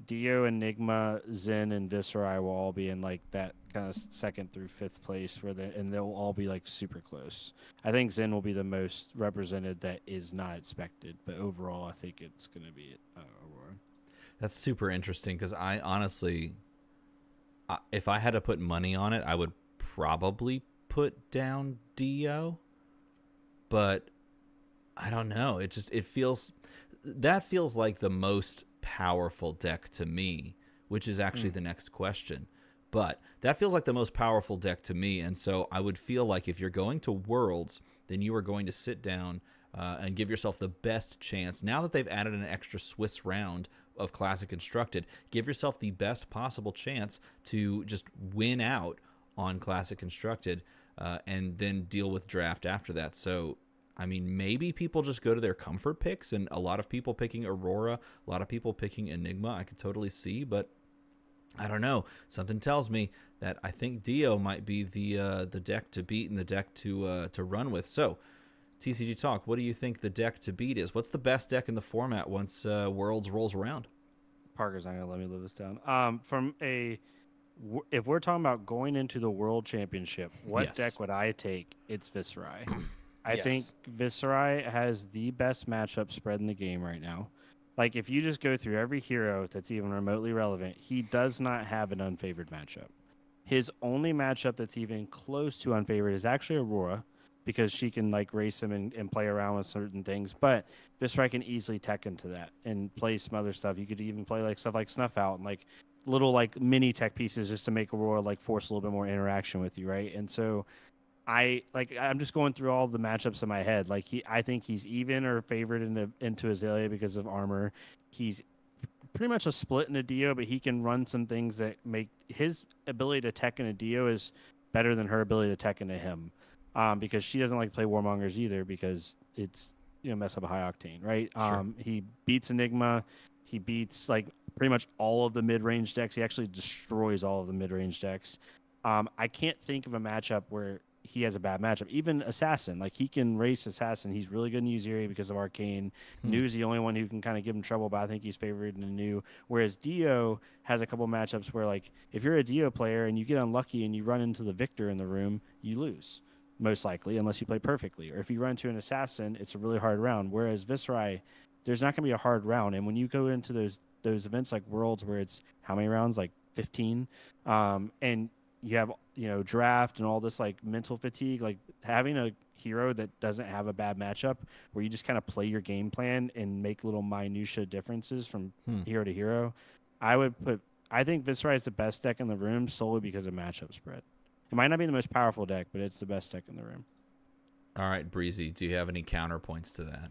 Dio, Enigma, Zen, and Viscerai will all be in like that kind of second through fifth place, and they'll all be like super close. I think Zen will be the most represented that is not expected, but overall, I think it's going to be Aurora. That's super interesting because I honestly, if I had to put money on it, I would probably put down Dio, but I don't know. It feels like the most powerful deck to me, which is actually the next question. But that feels like the most powerful deck to me, and so I would feel like if you're going to Worlds, then you are going to sit down and give yourself the best chance. Now that they've added an extra Swiss round of Classic Constructed, give yourself the best possible chance to just win out on Classic Constructed and then deal with Draft after that. So I mean, maybe people just go to their comfort picks, and a lot of people picking Aurora, a lot of people picking Enigma, I could totally see, but I don't know. Something tells me that I think Dio might be the deck to beat and the deck to run with. So, TCG Talk, what do you think the deck to beat is? What's the best deck in the format once Worlds rolls around? Parker's not going to let me live this down. If we're talking about going into the World Championship, what deck would I take? It's Viscerai. I think Viscerai has the best matchup spread in the game right now. Like, if you just go through every hero that's even remotely relevant, he does not have an unfavored matchup. His only matchup that's even close to unfavored is actually Aurora, because she can, like, race him and play around with certain things. But Viscerai can easily tech into that and play some other stuff. You could even play, like, stuff like Snuff Out and, like, little, like, mini tech pieces just to make Aurora, like, force a little bit more interaction with you, right? And so I'm just going through all the matchups in my head. Like I think he's even or favored into Azalea because of armor. He's pretty much a split in a Dio, but he can run some things that make his ability to tech in a Dio is better than her ability to tech into him. Because she doesn't like to play Warmongers either because it's mess up a high octane, right? Sure. He beats Enigma. He beats like pretty much all of the mid range decks. He actually destroys all of the mid range decks. I can't think of a matchup where he has a bad matchup. Even Assassin, like he can race Assassin. He's really good in Uziri because of Arcane. Nu's the only one who can kind of give him trouble, but I think he's favored in Nu. Whereas Dio has a couple matchups where, like, if you're a Dio player and you get unlucky and you run into the Victor in the room, you lose, most likely, unless you play perfectly. Or if you run into an Assassin, it's a really hard round. Whereas Viscerai, there's not going to be a hard round. And when you go into those events like Worlds where it's how many rounds? Like 15. And you have draft and all this like mental fatigue, like having a hero that doesn't have a bad matchup where you just kind of play your game plan and make little minutia differences from hero to hero. I think Viscerai is the best deck in the room solely because of matchup spread. It might not be the most powerful deck, but it's the best deck in the room. All right, Breezy, do you have any counterpoints to that?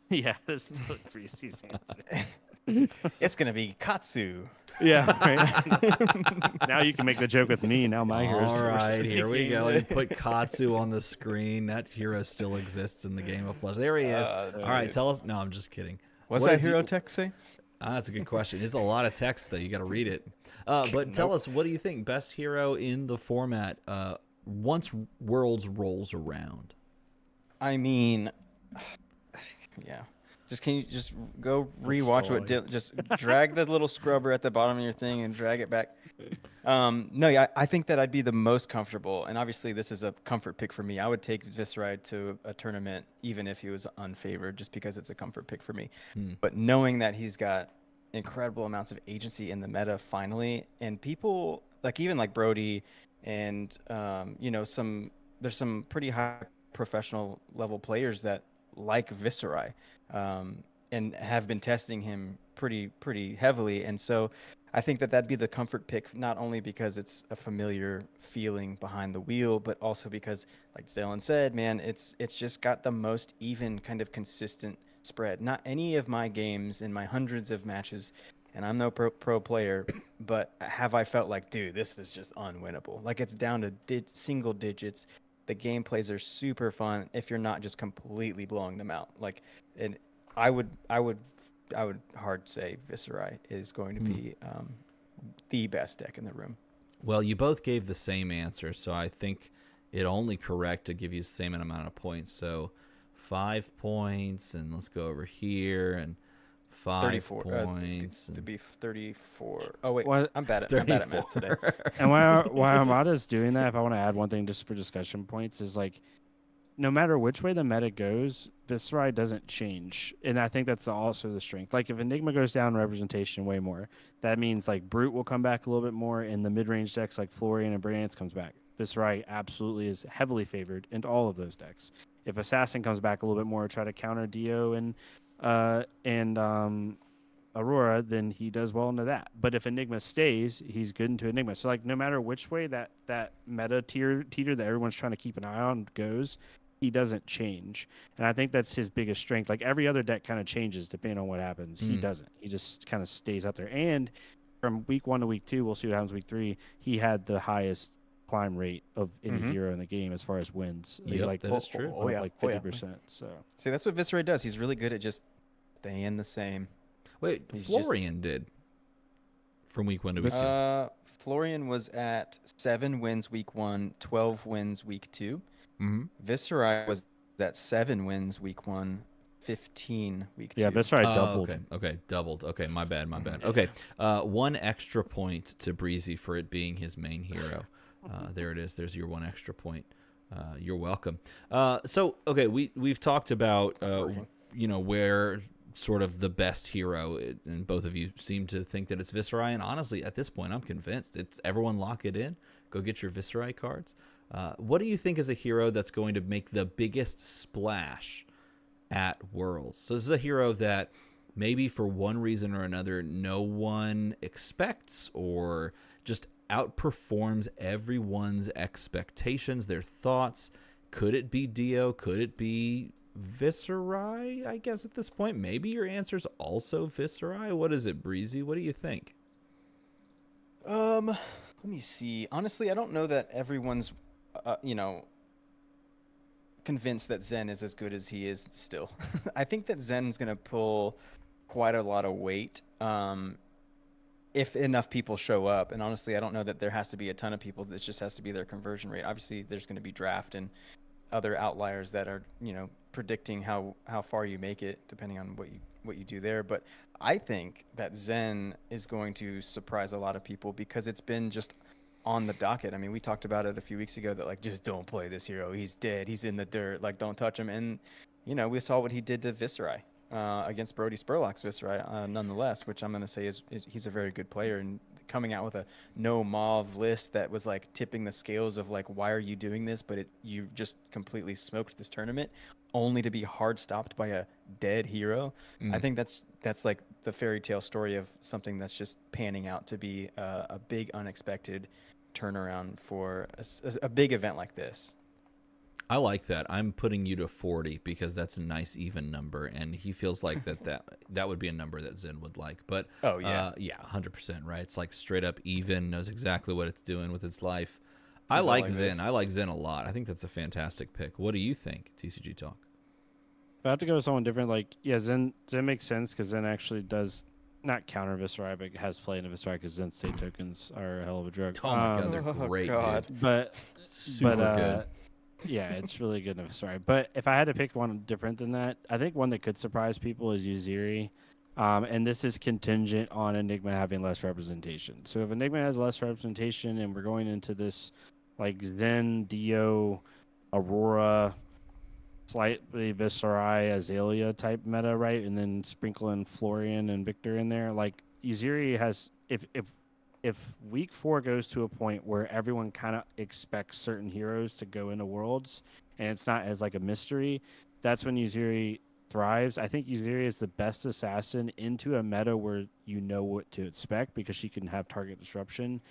Yeah, that's Breezy's answer. It's gonna be Katsu. Yeah, right. Now you can make the joke with me. Now my heroes. All right, here we go. Let me put Katsu on the screen. That hero still exists in the game of Flesh. There he is. All right, tell us. No, I'm just kidding. What's that hero text say? That's a good question. It's a lot of text, though. You got to read it. But tell us, what do you think? Best hero in the format once Worlds rolls around? I mean, yeah. Can you just go rewatch just drag the little scrubber at the bottom of your thing and drag it back? No, yeah, I think that I'd be the most comfortable. And obviously this is a comfort pick for me. I would take Viscerai to a tournament even if he was unfavored, just because it's a comfort pick for me. But knowing that he's got incredible amounts of agency in the meta finally, and people even like Brody and there's some pretty high professional level players that like Viscerai. and have been testing him pretty heavily. And so I think that that'd be the comfort pick, not only because it's a familiar feeling behind the wheel, but also because, like Dylan said, man, it's just got the most even kind of consistent spread. Not any of my games in my hundreds of matches, and I'm no pro player, but have I felt like, dude, this is just unwinnable. Like it's down to single digits. The gameplays are super fun if you're not just completely blowing them out. Like, and I would hard say Viserai is going to be the best deck in the room. Well, you both gave the same answer, so I think it only correct to give you the same amount of points. So 5 points, and let's go over here, and 5 points. To be 34. Oh wait, What? I'm bad at math today. And why Armada's doing that, if I want to add one thing just for discussion points, is like, no matter which way the meta goes, Viserai doesn't change. And I think that's also the strength. Like if Enigma goes down representation way more, that means like Brute will come back a little bit more, and the mid-range decks like Florian and Brilliance comes back. Viserai absolutely is heavily favored in all of those decks. If Assassin comes back a little bit more, try to counter Dio and Aurora, then he does well into that. But if Enigma stays, he's good into Enigma. So like no matter which way that meta teeter that everyone's trying to keep an eye on goes, he doesn't change. And I think that's his biggest strength. Like every other deck kind of changes depending on what happens. He doesn't. He just kind of stays out there. And from week 1 to week 2, we'll see what happens week 3, he had the highest climb rate of any hero in the game as far as wins. Yep, like, that is true. Like 50%. So See, that's what Viserai does. He's really good at just staying the same. Wait, Florian did from week 1 to week 2. Florian was at 7 wins week 1, 12 wins week 2. Viserai was at 7 wins week 1, 15 week 2. Yeah, Viserai doubled. Okay, doubled. Okay, my bad. Okay, 1 extra point to Breezy for it being his main hero. There it is. There's your 1 extra point. You're welcome. So, okay, we've talked about where sort of the best hero, and both of you seem to think that it's Viserai, and honestly, at this point, I'm convinced. It's everyone lock it in. Go get your Viserai cards. What do you think is a hero that's going to make the biggest splash at Worlds? So this is a hero that maybe for one reason or another no one expects, or just outperforms everyone's expectations, their thoughts. Could it be Dio? Could it be Viserai? I guess at this point, maybe your answer's also Viserai. What is it, Breezy? What do you think? Let me see. Honestly, I don't know that everyone's, convinced that Zen is as good as he is still. I think that Zen's going to pull quite a lot of weight if enough people show up. And honestly, I don't know that there has to be a ton of people. It just has to be their conversion rate. Obviously, there's going to be draft and other outliers that are, predicting how far you make it, depending on what you do there. But I think that Zen is going to surprise a lot of people because it's been just on the docket. I mean, we talked about it a few weeks ago that like, just don't play this hero. He's dead. He's in the dirt. Like, don't touch him. And, we saw what he did to Viserai against Brody Spurlock's Viserai, nonetheless, which I'm going to say is he's a very good player. And coming out with a no mauve list that was like tipping the scales of like, why are you doing this? But you just completely smoked this tournament only to be hard stopped by a dead hero. I think that's like the fairy tale story of something that's just panning out to be a big unexpected turnaround for a big event like this. I like that. I'm putting you to 40 because that's a nice even number, and he feels like that would be a number that Zen would like. But yeah, 100%, right? It's like straight up even, knows exactly what it's doing with its life. I like Zen. I like Zen a lot. I think that's a fantastic pick. What do you think, TCG Talk? If I have to go with someone different, like, yeah, Zen makes sense because Zen actually does not counter Viserai, but has play into Viserai because Zen state tokens are a hell of a drug. Oh my god, they're great, dude. But super good. Yeah, it's really good in Viserai. But if I had to pick one different than that, I think one that could surprise people is Uziri. And this is contingent on Enigma having less representation. So if Enigma has less representation and we're going into this like Zen, Dio, Aurora, slightly Viserai, Azalea type meta, right? And then sprinkle in Florian and Victor in there. Like Uziri has, if week 4 goes to a point where everyone kind of expects certain heroes to go into Worlds and it's not as like a mystery, that's when Uziri thrives. I think Yuziri is the best assassin into a meta where you know what to expect because she can have target disruption.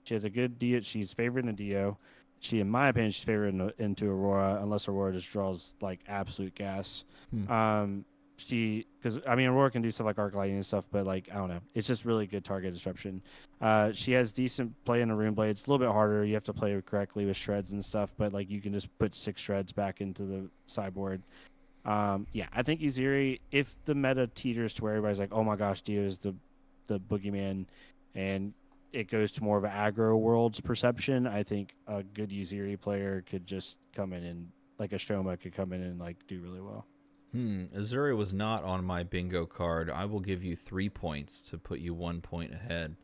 She has a good Dio. She's favored in Dio. She, in my opinion, she's favored into Aurora unless Aurora just draws like absolute gas. Because I mean, Aurora can do stuff like arc lightning and stuff, but like I don't know, it's just really good target disruption. She has decent play in a rune blade. It's a little bit harder. You have to play correctly with shreds and stuff, but like you can just put 6 shreds back into the sideboard. Yeah, I think Uziri, if the meta teeters to where everybody's like, oh my gosh, Dio is the boogeyman, and it goes to more of an aggro world's perception, I think a good Uziri player could just come in and like a Stroma could come in and like do really well. Uzuri was not on my bingo card. I will give you 3 points to put you 1 point ahead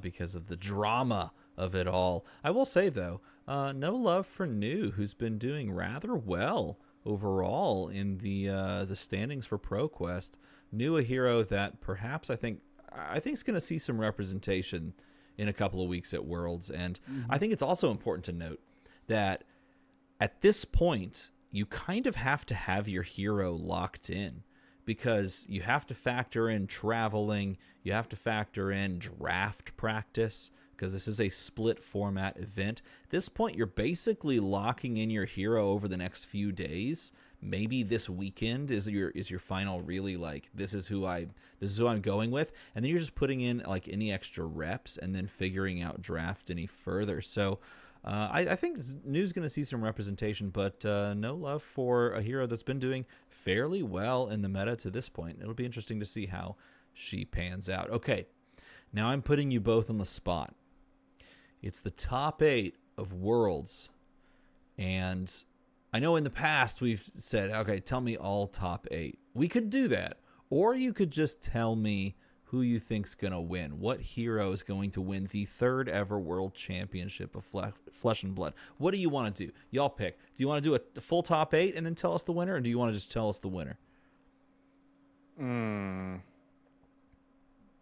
because of the drama of it all. I will say, though, no love for New, who's been doing rather well overall in the standings for ProQuest. New, a hero that perhaps I think is going to see some representation in a couple of weeks at Worlds. And I think it's also important to note that at this point, you kind of have to have your hero locked in because you have to factor in traveling, you have to factor in draft practice because this is a split format event. At this point, you're basically locking in your hero over the next few days. Maybe this weekend is your final really like this is who I'm going with, and then you're just putting in like any extra reps and then figuring out draft any further. So I think New's going to see some representation, but no love for a hero that's been doing fairly well in the meta to this point. It'll be interesting to see how she pans out. Okay, now I'm putting you both on the spot. It's the top 8 of Worlds, and I know in the past we've said, okay, tell me all top 8. We could do that, or you could just tell me who you think's going to win. What hero is going to win the 3rd ever World Championship of Flesh and Blood? What do you want to do? Y'all pick. Do you want to do a full top 8 and then tell us the winner, or do you want to just tell us the winner?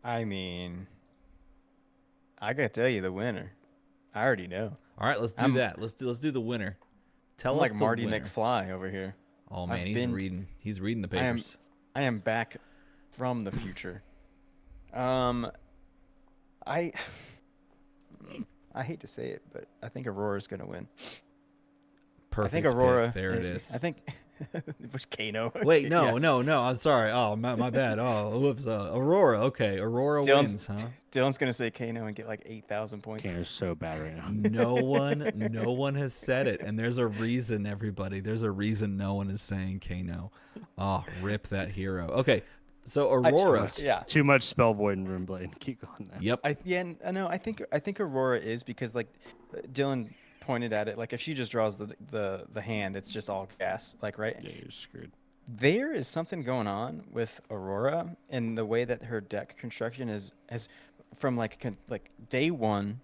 I mean, I gotta tell you the winner. I already know. All right, let's do that. Let's do the winner. Tell us like the Marty winner. McFly over here. Oh man, he's reading the papers. I am back from the future. I hate to say it, but I think Aurora's gonna win. Perfect. I think Aurora. Pick. There it is. I think it was Kano. Wait, no, Yeah. no. I'm sorry. Oh, my bad. Oh, whoops. Aurora. Okay, Aurora wins, huh? Dylan's gonna say Kano and get like 8,000 points. Kano's so bad right now. No one has said it, and there's a reason, everybody. There's a reason no one is saying Kano. Oh, rip that hero. Okay, so Aurora. Too much spell void and rune blade. Keep going now. Yep. I think Aurora is because like Dylan pointed at it, like if she just draws the hand, it's just all gas, like, right? Yeah, you're screwed. There is something going on with Aurora and the way that her deck construction has from like day 1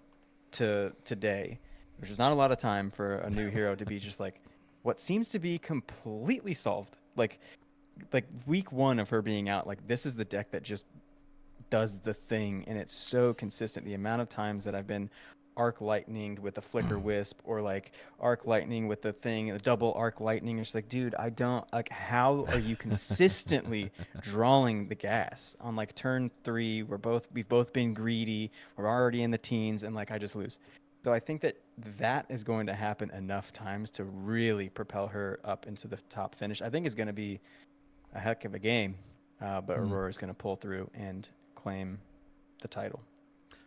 to today, which is not a lot of time for a new hero to be just like what seems to be completely solved. Like week 1 of her being out, like this is the deck that just does the thing, and it's so consistent. The amount of times that I've been arc lightning with a flicker wisp, or like arc lightning with the thing, the double arc lightning. It's like, dude, I don't like. How are you consistently drawing the gas on like turn 3? We've both been greedy. We're already in the teens, and like I just lose. So I think that is going to happen enough times to really propel her up into the top finish. I think it's going to be a heck of a game, but Aurora is going to pull through and claim the title.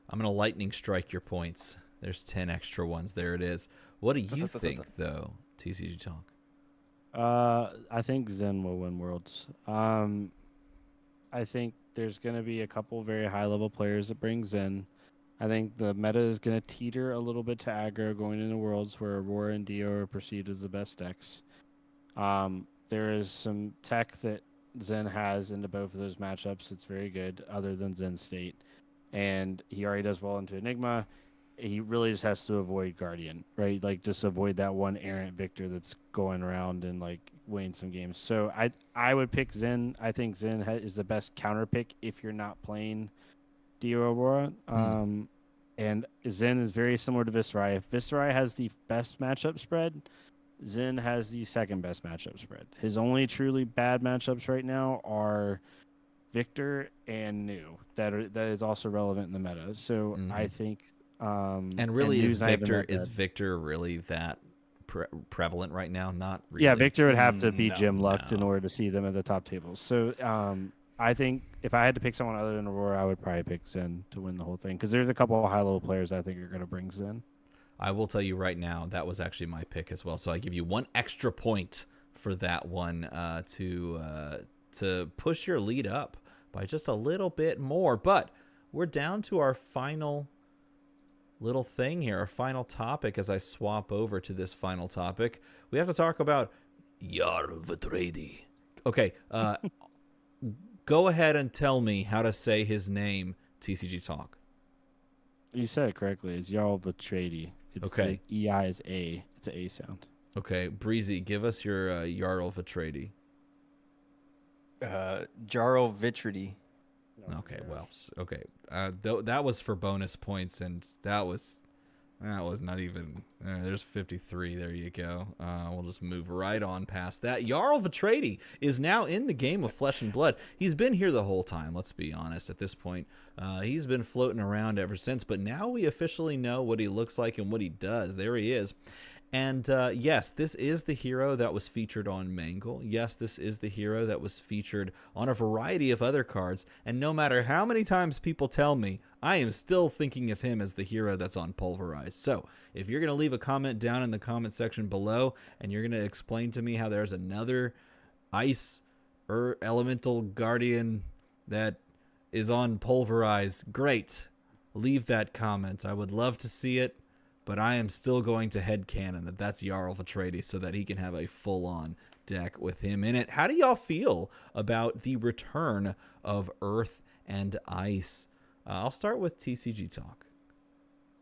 I'm going to lightning strike your points. There's 10 extra ones. There it is. What do you think, though, TCG Talk? I think Zen will win Worlds. I think there's going to be a couple very high-level players that bring Zen. I think the meta is going to teeter a little bit to aggro going into Worlds where Aurora and Dio are perceived as the best decks. There is some tech that Zen has into both of those matchups. It's very good, other than Zen State. And he already does well into Enigma. He really just has to avoid Guardian, right? Like, just avoid that one errant victor that's going around and, like, winning some games. So I would pick Zen. I think Zen is the best counter pick if you're not playing Dio Aurora. And Zen is very similar to Viscerai. If Viscerai has the best matchup spread, Zen has the second best matchup spread. His only truly bad matchups right now are Victor and New. That is also relevant in the meta. So I think And really, New's not even that Is bad. Victor really that prevalent right now? Not really. Yeah, Victor would have to be No. Jim Lucked in No. order to see them at the top tables. So I think if I had to pick someone other than Aurora, I would probably pick Zen to win the whole thing because there's a couple of high-level players I think are going to bring Zen. I will tell you right now, that was actually my pick as well. So I give you 1 extra point for that one to push your lead up by just a little bit more. But we're down to our final little thing here, our final topic. As I swap over to this final topic, we have to talk about Jarl Vatredi. Okay, go ahead and tell me how to say his name, TCG Talk. You said it correctly. It's Jarl Vatredi. It's Okay. The EI is A. It's an A sound. Okay, Breezy, give us your Jarl Vatredi. Jarl Vitridi. Okay, well, okay. That was for bonus points, and that was not even. There's 53. There you go. We'll just move right on past that. Jarl Vatredi is now in the game of Flesh and Blood. He's been here the whole time. Let's be honest. At this point, he's been floating around ever since. But now we officially know what he looks like and what he does. There he is. And yes, this is the hero that was featured on Mangle. Yes, this is the hero that was featured on a variety of other cards. And no matter how many times people tell me, I am still thinking of him as the hero that's on Pulverized. So if you're going to leave a comment down in the comment section below and you're going to explain to me how there's another ice or elemental guardian that is on Pulverized, great. Leave that comment. I would love to see it. But I am still going to headcanon that that's Jarl Vatredi so that he can have a full-on deck with him in it. How do y'all feel about the return of Earth and Ice? I'll start with TCG Talk.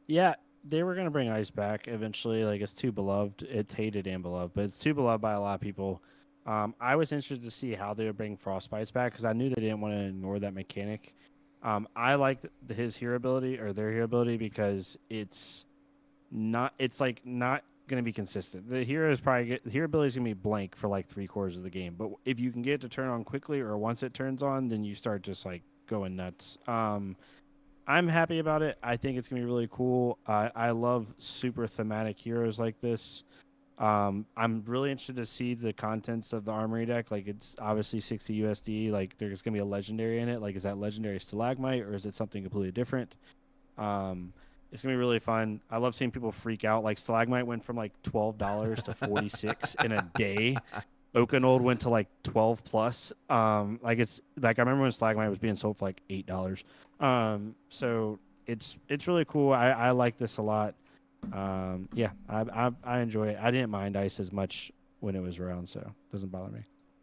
Yeah, they were going to bring Ice back eventually. Like, it's too beloved. It's hated and beloved, but it's too beloved by a lot of people. I was interested to see how they would bring Frostbites back because I knew they didn't want to ignore that mechanic. I like his hero ability or their hero ability because it's not going to be consistent. The hero ability is going to be blank for like 3/4 of the game, but if you can get it to turn on quickly or once it turns on, then you start just like going nuts. I'm happy about it. I think it's going to be really cool. I love super thematic heroes like this. I'm really interested to see the contents of the armory deck. Like, it's obviously 60 USD. Like, there's going to be a legendary in it. Like, is that legendary stalagmite or is it something completely different? It's going to be really fun. I love seeing people freak out. Like, Stalagmite went from, like, $12 to $46 in a day. Oakenold went to, like, 12 plus. Like, it's like, I remember when Stalagmite was being sold for, like, $8. So it's really cool. I like this a lot. Yeah, I enjoy it. I didn't mind Ice as much when it was around, so it doesn't bother me.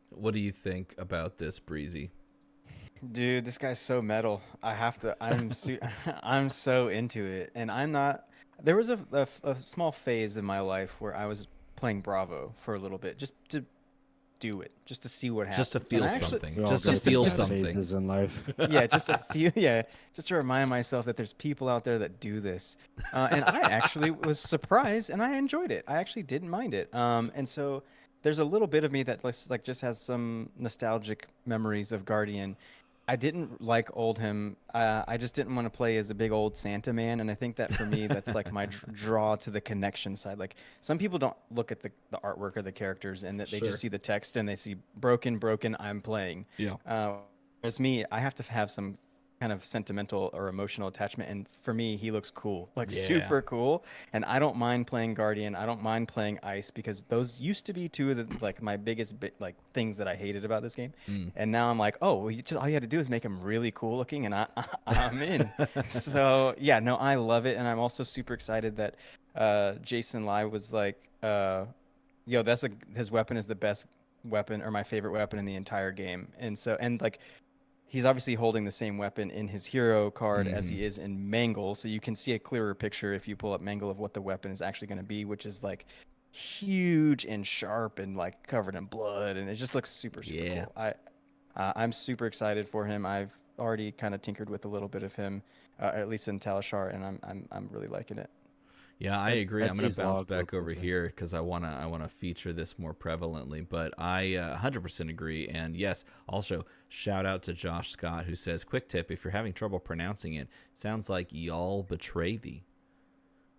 What do you think about this, Breezy? Dude, this guy's so metal. I'm so into it, and I'm not. There was a small phase in my life where I was playing Bravo for a little bit, just to do it, just to see what happens, Just to feel And I actually- something. We all Just go to through feel bad something. phases in life. Yeah, just to feel. Yeah, just to remind myself that there's people out there that do this, and I actually was surprised, and I enjoyed it. I actually didn't mind it. And so there's a little bit of me that like just has some nostalgic memories of Guardian. I didn't like Oldhim. I just didn't want to play as a big old Santa man, and I think that for me, that's like my draw to the connection side. Like, some people don't look at the artwork or the characters, and that they Sure. just see the text and they see broken, I'm playing. Yeah. Whereas me, I have to have some kind of sentimental or emotional attachment, and for me, he looks cool, like Yeah. super cool. And I don't mind playing Guardian. I don't mind playing Ice because those used to be two of the like my biggest like things that I hated about this game. And now I'm like, oh, well, all you had to do is make him really cool looking, and I'm in. So yeah, no, I love it, and I'm also super excited that Jason Lai was like, yo, his weapon is the best weapon or my favorite weapon in the entire game, and like. He's obviously holding the same weapon in his hero card as he is in Mangle, so you can see a clearer picture if you pull up Mangle of what the weapon is actually going to be, which is like huge and sharp and like covered in blood, and it just looks super Yeah. cool. I'm super excited for him. I've already kind of tinkered with a little bit of him, at least in Talishar, and I'm really liking it. Yeah, I agree. I'm going to Betsy's bounce log back looked over cool, too. here because I wanna feature this more prevalently. But I 100% agree. And yes, also shout out to Josh Scott who says, "Quick tip: if you're having trouble pronouncing it, it sounds like y'all betray thee,"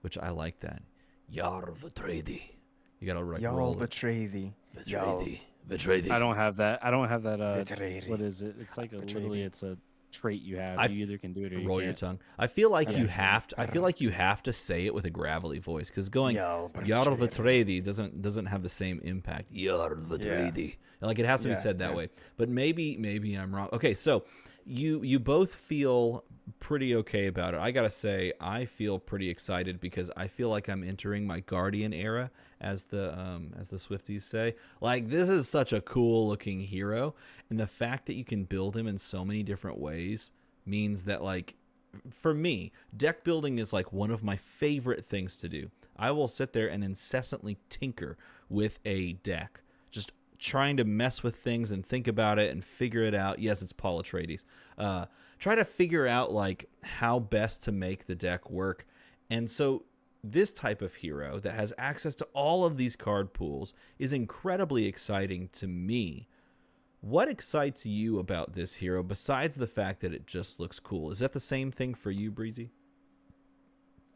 which I like that. Y'all betray thee. You gotta like Y'all roll it. betray thee. Betray Y'all thee. Betray thee. I don't have that. I don't have that. betray What thee. is it? It's like Betray literally, thee. it's a trait you have. I You either can do it or you roll your can't. tongue. I feel like you Okay. have to. I feel like you have to say it with a gravelly voice because going Y'all "Jarl betray Betraydi" doesn't have the same impact. Jarl Yeah. Betraydi. Like it has to be Yeah, said that yeah. way. But maybe I'm wrong. Okay, so you both feel pretty okay about it. I gotta say, I feel pretty excited because I feel like I'm entering my Guardian era, as the Swifties say. Like this is such a cool looking hero, and the fact that you can build him in so many different ways means that, like, for me, deck building is like one of my favorite things to do. I will sit there and incessantly tinker with a deck, just trying to mess with things and think about it and figure it out. Yes, it's Paul Atreides. Try to figure out like how best to make the deck work. And so this type of hero that has access to all of these card pools is incredibly exciting to me. What excites you about this hero besides the fact that it just looks cool? Is that the same thing for you, Breezy?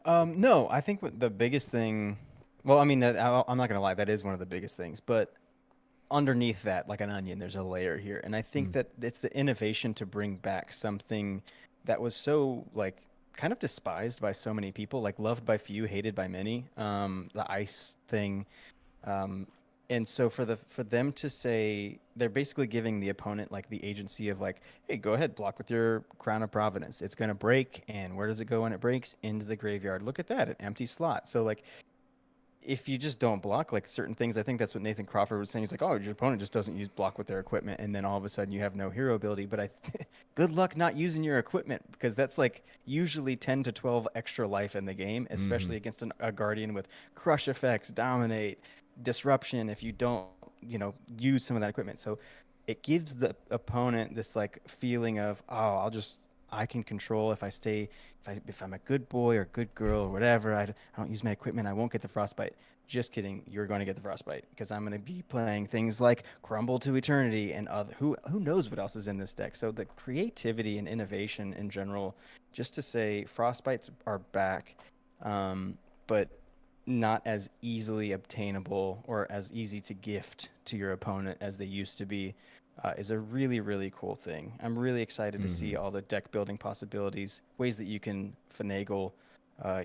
No, I think the biggest thing. Well, I mean, I'm not gonna lie, that is one of the biggest things. But underneath that, like an onion, there's a layer here, and I think that it's the innovation to bring back something that was so like kind of despised by so many people, like loved by few, hated by many. The ice thing. And so for them to say, they're basically giving the opponent like the agency of like, hey, go ahead, block with your Crown of Providence. It's gonna break, and where does it go when it breaks? Into the graveyard. Look at that, an empty slot. So like, if you just don't block like certain things, I think that's what Nathan Crawford was saying. He's like, oh, your opponent just doesn't use block with their equipment, and then all of a sudden you have no hero ability. But good luck not using your equipment, because that's like usually 10 to 12 extra life in the game, especially against a guardian with crush effects, dominate, disruption. If you don't, use some of that equipment, so it gives the opponent this like feeling of, oh, I can control if I stay, if I'm a good boy or good girl or whatever. I don't use my equipment, I won't get the frostbite. Just kidding, you're going to get the frostbite because I'm going to be playing things like Crumble to Eternity and other who knows what else is in this deck. So the creativity and innovation in general, just to say frostbites are back, but not as easily obtainable or as easy to gift to your opponent as they used to be. Is a really, really cool thing. I'm really excited to see all the deck building possibilities, ways that you can finagle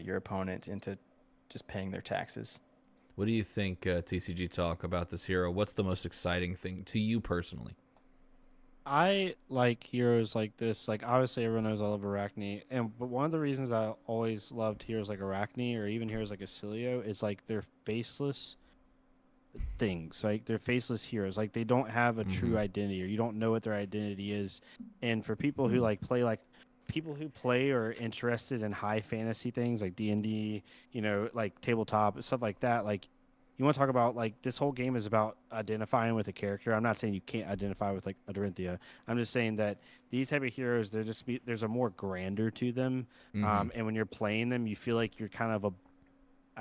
your opponent into just paying their taxes. What do you think, TCG Talk, about this hero? What's the most exciting thing to you personally? I like heroes like this. Like obviously everyone knows I love Arachne, but one of the reasons I always loved heroes like Arachne or even heroes like Acilio is like they're faceless things. Like they're faceless heroes. Like they don't have a true identity, or you don't know what their identity is. And for people who people who play or are interested in high fantasy things like D&D, like tabletop stuff like that, like you want to talk about like this whole game is about identifying with a character. I'm not saying you can't identify with like a Dorinthia. I'm just saying that these type of heroes, there's a more grandeur to them. And when you're playing them, you feel like you're kind of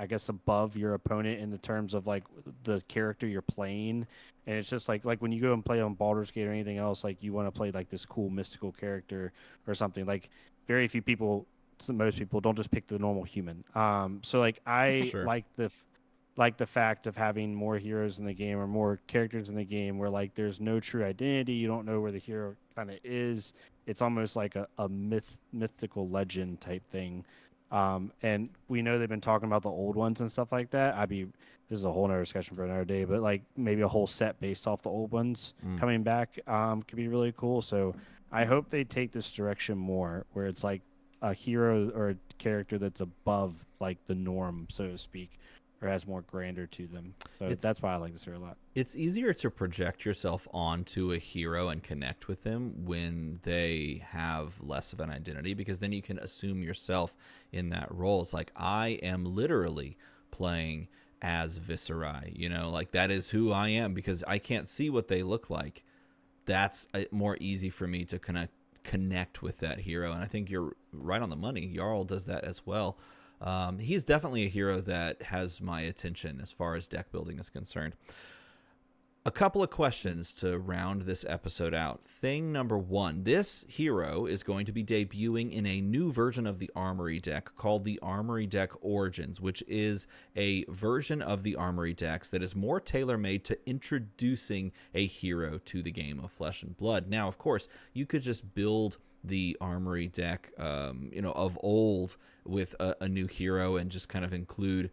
I guess above your opponent in the terms of like the character you're playing. And it's just like when you go and play on Baldur's Gate or anything else, like you want to play like this cool mystical character or something. Like very few people, most people don't just pick the normal human. So like I like the fact of having more heroes in the game or more characters in the game where like there's no true identity. You don't know where the hero kind of is. It's almost like a mythical legend type thing. And we know they've been talking about the old ones and stuff like that. This is a whole nother discussion for another day, but like maybe a whole set based off the old ones coming back could be really cool. So I hope they take this direction more, where it's like a hero or a character that's above like the norm, so to speak, or has more grandeur to them. So that's why I like this hero a lot. It's easier to project yourself onto a hero and connect with them when they have less of an identity, because then you can assume yourself in that role. It's like, I am literally playing as Viserai, like that is who I am, because I can't see what they look like. That's more easy for me to connect with that hero. And I think you're right on the money. Jarl does that as well. He's definitely a hero that has my attention as far as deck building is concerned. A couple of questions to round this episode out. Thing number one, this hero is going to be debuting in a new version of the Armory deck called the Armory Deck Origins, which is a version of the Armory decks that is more tailor-made to introducing a hero to the game of Flesh and Blood. Now, of course, you could just build the Armory deck, of old with a new hero and just kind of include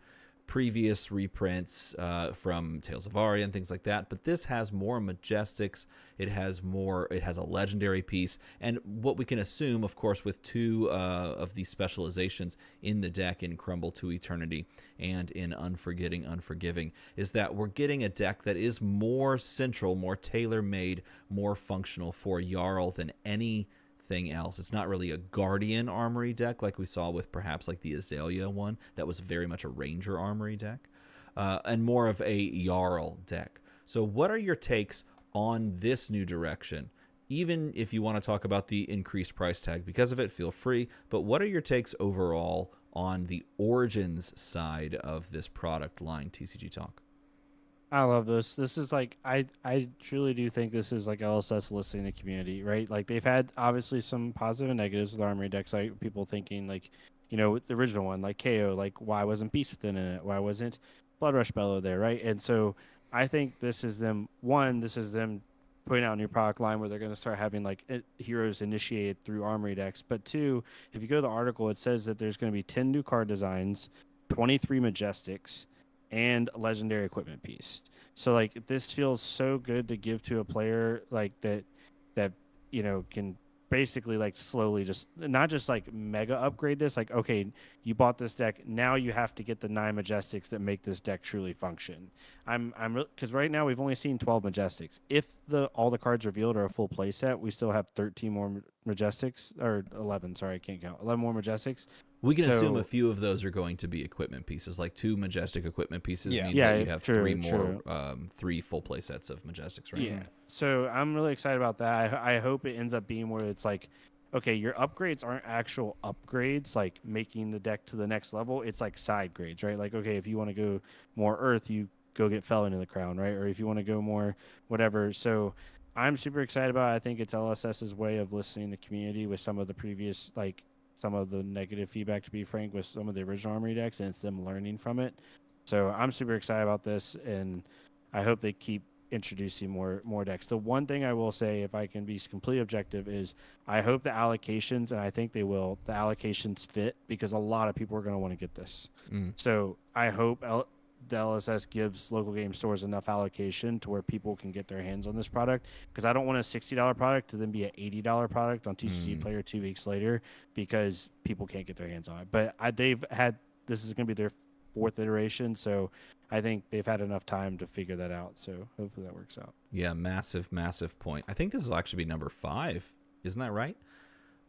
previous reprints from Tales of Aria and things like that, but this has more Majestics. It has a legendary piece, and what we can assume, of course, with two of these specializations in the deck, in Crumble to Eternity and in Unforgiving, is that we're getting a deck that is more central, more tailor-made, more functional for Jarl than anything else. It's not really a Guardian Armory deck like we saw with perhaps like the Azalea one that was very much a Ranger Armory deck, and more of a Jarl deck. So what are your takes on this new direction? Even if you want to talk about the increased price tag because of it, feel free, but what are your takes overall on the Origins side of this product line, TCG Talk? I love this. This is like I truly do think this is like LSS listening the community, right? Like they've had obviously some positive and negatives with Armory decks. Like people thinking like, with the original one, like KO, like why wasn't Beast Within in it? Why wasn't Blood Rush Bellow there, right? And so I think this is them putting out a new product line where they're going to start having like heroes initiated through Armory decks. But two, if you go to the article, it says that there's going to be 10 new card designs, 23 Majestics, and a legendary equipment piece. So like this feels so good to give to a player like that can basically like slowly just not just like mega upgrade this, like okay, you bought this deck, now you have to get the 9 Majestics that make this deck truly function. Because right now we've only seen 12 Majestics. If all the cards revealed are a full play set, we still have 13 more Majestics, or 11, sorry, I can't count, 11 more Majestics. We can assume a few of those are going to be equipment pieces, like 2 Majestic equipment pieces means that you have three full play sets of Majestics, right? Yeah. So I'm really excited about that. I hope it ends up being where it's like, okay, your upgrades aren't actual upgrades, like making the deck to the next level. It's like side grades, right? Like, okay, if you want to go more Earth, you go get Felon in the Crown, right? Or if you want to go more whatever. So I'm super excited about it. I think it's LSS's way of listening to the community with some of the previous, like, some of the negative feedback, to be frank, with some of the original Armory decks, and it's them learning from it. So I'm super excited about this, and I hope they keep introducing more decks. The one thing I will say, if I can be completely objective, is I hope the allocations, and I think they will, the allocations fit, because a lot of people are going to want to get this. So I hope the LSS gives local game stores enough allocation to where people can get their hands on this product, because I don't want a $60 product to then be an $80 product on TCG Player 2 weeks later because people can't get their hands on it. But this is going to be their 4th iteration, so I think they've had enough time to figure that out. So hopefully that works out. Yeah, massive point. I think this will actually be number 5. Isn't that right?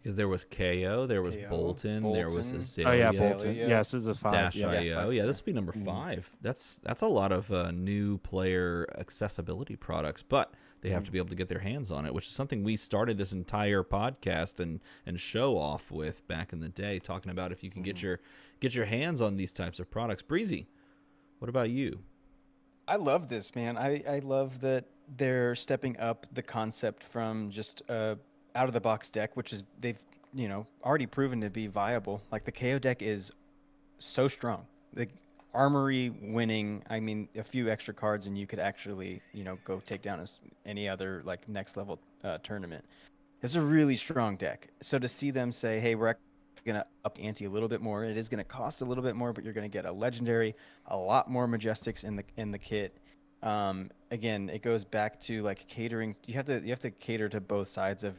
Because there was KO, there was Bolton, there was Azalea. Oh yeah, Bolton. Yes, this is a 5. Dash.io. Yeah, this will be number 5. That's a lot of new player accessibility products, but they have to be able to get their hands on it, which is something we started this entire podcast and show off with back in the day, talking about if you can get your hands on these types of products. Breezy, what about you? I love this, man. I love that they're stepping up the concept from just out of the box deck, which is they've already proven to be viable. Like the KO deck is so strong. The Armory winning, I mean, a few extra cards and you could actually go take down any other like next level tournament. It's a really strong deck. So to see them say, hey, we're going to up the ante a little bit more, it is going to cost a little bit more, but you're going to get a legendary, a lot more Majestics in the kit. Again, it goes back to like catering. You have to cater to both sides of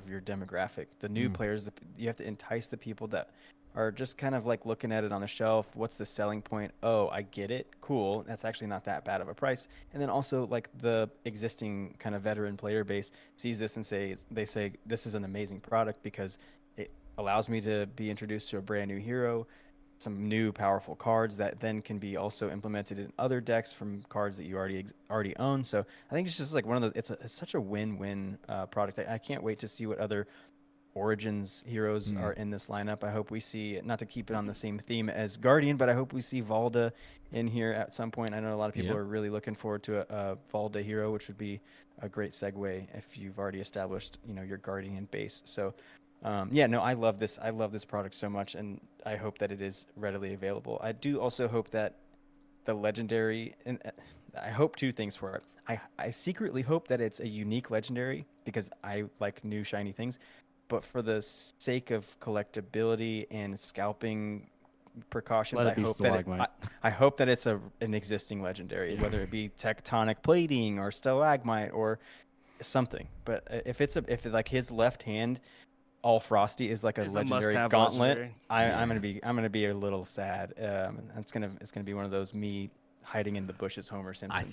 your demographic. The new players, you have to entice the people that are just kind of like looking at it on the shelf. What's the selling point? Oh, I get it. Cool. That's actually not that bad of a price. And then also like the existing kind of veteran player base sees this and they say this is an amazing product because it allows me to be introduced to a brand new hero, some new powerful cards that then can be also implemented in other decks from cards that you already own. So I think it's just like one of those. It's such a win-win product. I can't wait to see what other Origins heroes are in this lineup. I hope we see, not to keep it on the same theme as Guardian, but I hope we see Valda in here at some point. I know a lot of people are really looking forward to a Valda hero, which would be a great segue if you've already established, your Guardian base. So, I love this. I love this product so much, and I hope that it is readily available. I do also hope that the legendary, and I hope two things for it. I secretly hope that it's a unique legendary because I like new shiny things. But for the sake of collectability and scalping precautions, I hope that it's an existing legendary, whether it be tectonic plating or stalagmite or something. But if like his left hand, all frosty, is like a legendary gauntlet, I'm gonna be a little sad. It's gonna be one of those me hiding in the bushes Homer Simpson I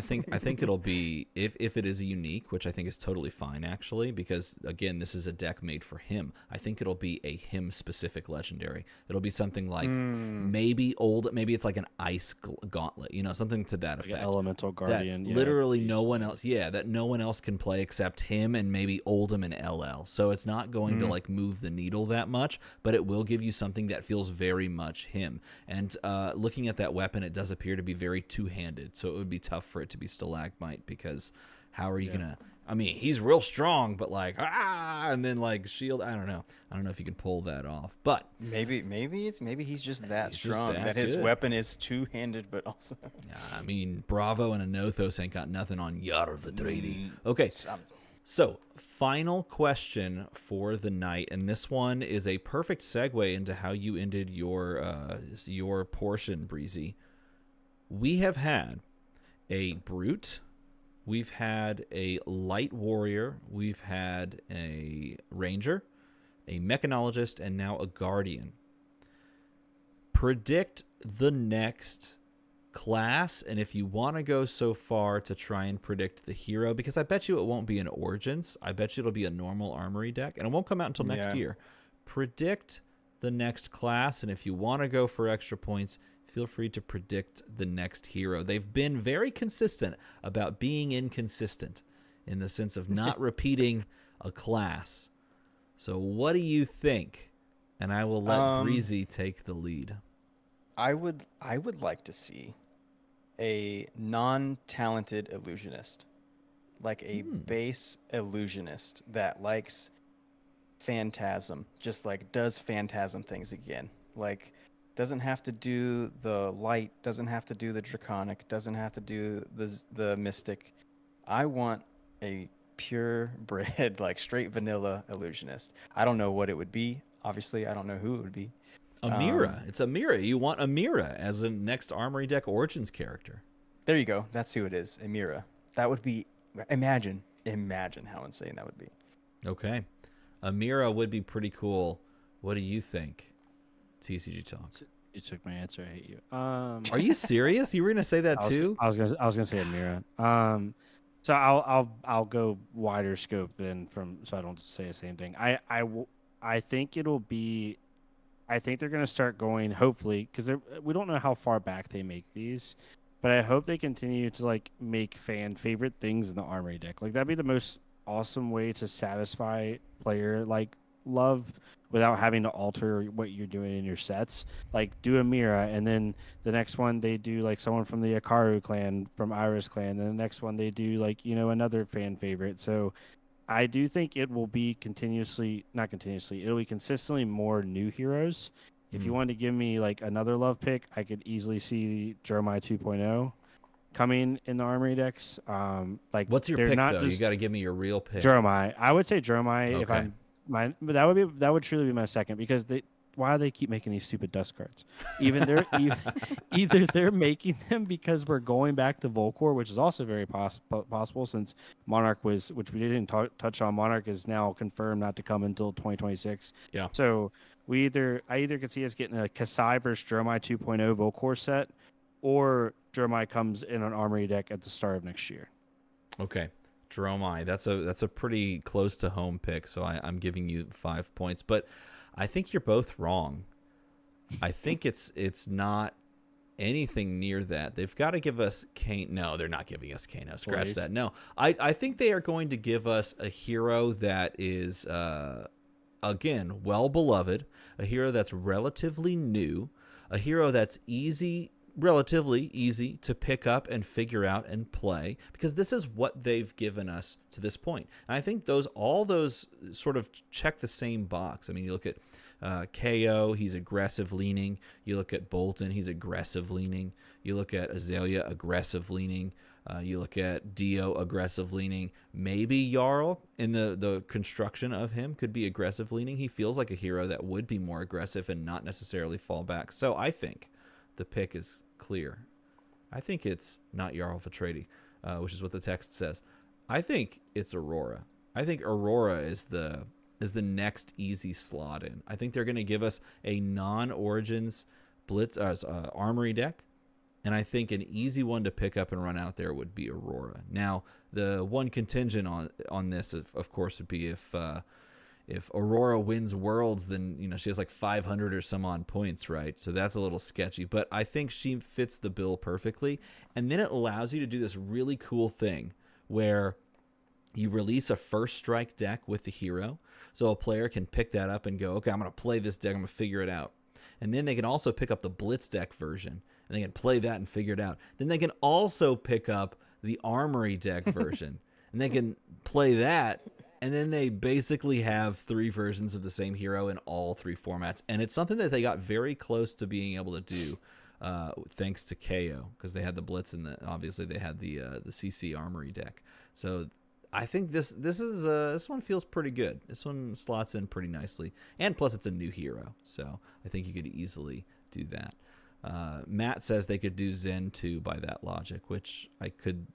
think it'll be, if it is a unique, which I think is totally fine actually, because again, this is a deck made for him. I think it'll be a him specific legendary. It'll be something like maybe it's like an ice gauntlet, something to that effect. Like elemental guardian. That literally no one else that no one else can play except him and maybe Oldhim and LL. So it's not going to like move the needle that much, but it will give you something that feels very much him. And looking at that weapon, it does appear to be very two-handed, so it would be tough for it to be stalagmite, because how are you gonna, I mean, he's real strong, but like and then like shield, I don't know if you can pull that off, but maybe he's just that strong that his weapon is two-handed, but also I mean, Bravo and Anothos ain't got nothing on Jarl the 3D. Okay, so final question for the night, and this one is a perfect segue into how you ended your portion, Breezy. We have had a Brute, we've had a Light Warrior, we've had a Ranger, a Mechanologist, and now a Guardian. Predict the next class, and if you want to go so far to try and predict the hero, because I bet you it won't be an Origins, I bet you it'll be a normal Armory deck, and it won't come out until next year. Predict the next class, and if you want to go for extra points, feel free to predict the next hero. They've been very consistent about being inconsistent in the sense of not repeating a class. So what do you think? And I will let Breezy take the lead. I would like to see a non-talented illusionist, like a base illusionist that likes Phantasm, just like does Phantasm things again, like doesn't have to do the light, doesn't have to do the draconic, doesn't have to do the mystic. I want a purebred, like straight vanilla illusionist. I don't know what it would be. Obviously, I don't know who it would be. Amira. It's Amira. You want Amira as the next Armory deck Origins character. There you go. That's who it is. Amira. That would be, imagine how insane that would be. Okay. Amira would be pretty cool. What do you think? TCG Talk. You took my answer. I hate you. Are you serious? You were gonna say that too? I was gonna say Amira. So I'll go wider scope then, so I don't say the same thing. I think it'll be. I think they're gonna start going, hopefully, because we don't know how far back they make these, but I hope they continue to like make fan favorite things in the Armory deck. Like that'd be the most awesome way to satisfy player like love without having to alter what you're doing in your sets. Like do Amira, and then the next one they do like someone from the Akaru clan, from Iris clan, and the next one they do like another fan favorite. So I do think it will be it'll be consistently more new heroes. If you wanted to give me like another love pick, I could easily see Jeremiah 2.0 coming in the Armory decks. Like what's your pick though? You got to give me your real pick. Jeremiah. I would say Jeremiah. Okay. If I'm but that would truly be my second, because why do they keep making these stupid dust cards? Either they're making them because we're going back to Volcor, which is also very possible since Monarch which we didn't touch on. Monarch is now confirmed not to come until 2026. Yeah. So I either could see us getting a Kasai versus Jeremiah 2.0 Volcor set, or Jeremiah comes in an Armory deck at the start of next year. Okay. Dromai, that's a pretty close to home pick, so I'm giving you 5 points, but I think you're both wrong. I think it's not anything near that. They've got to give us Kano. No, they're not giving us Kano. Scratch that. No, I think they are going to give us a hero that is again, well beloved, a hero that's relatively new, a hero that's relatively easy to pick up and figure out and play, because this is what they've given us to this point. And I think all those sort of check the same box. I mean, you look at KO, he's aggressive leaning. You look at Bolton, he's aggressive leaning. You look at Azalea, aggressive leaning. You look at Dio, aggressive leaning. Maybe Jarl, in the construction of him, could be aggressive leaning. He feels like a hero that would be more aggressive and not necessarily fall back. So I think the pick is clear. I think it's not Jarl Vitradi, which is what the text says. I think it's Aurora. I think Aurora is the next easy slot in. I think they're going to give us a non-Origins Blitz Armory deck, and I think an easy one to pick up and run out there would be Aurora. Now, the one contingent on this, of course, would be if Aurora wins Worlds, then she has like 500 or some odd points, right? So that's a little sketchy, but I think she fits the bill perfectly. And then it allows you to do this really cool thing where you release a first strike deck with the hero, so a player can pick that up and go, okay, I'm going to play this deck, I'm going to figure it out. And then they can also pick up the Blitz deck version, and they can play that and figure it out. Then they can also pick up the Armory deck version, and they can play that. And then they basically have 3 versions of the same hero in all 3 formats. And it's something that they got very close to being able to do thanks to KO, because they had the Blitz and obviously they had the CC Armory deck. So I think this one feels pretty good. This one slots in pretty nicely. And plus it's a new hero. So I think you could easily do that. Matt says they could do Zen too by that logic, which I could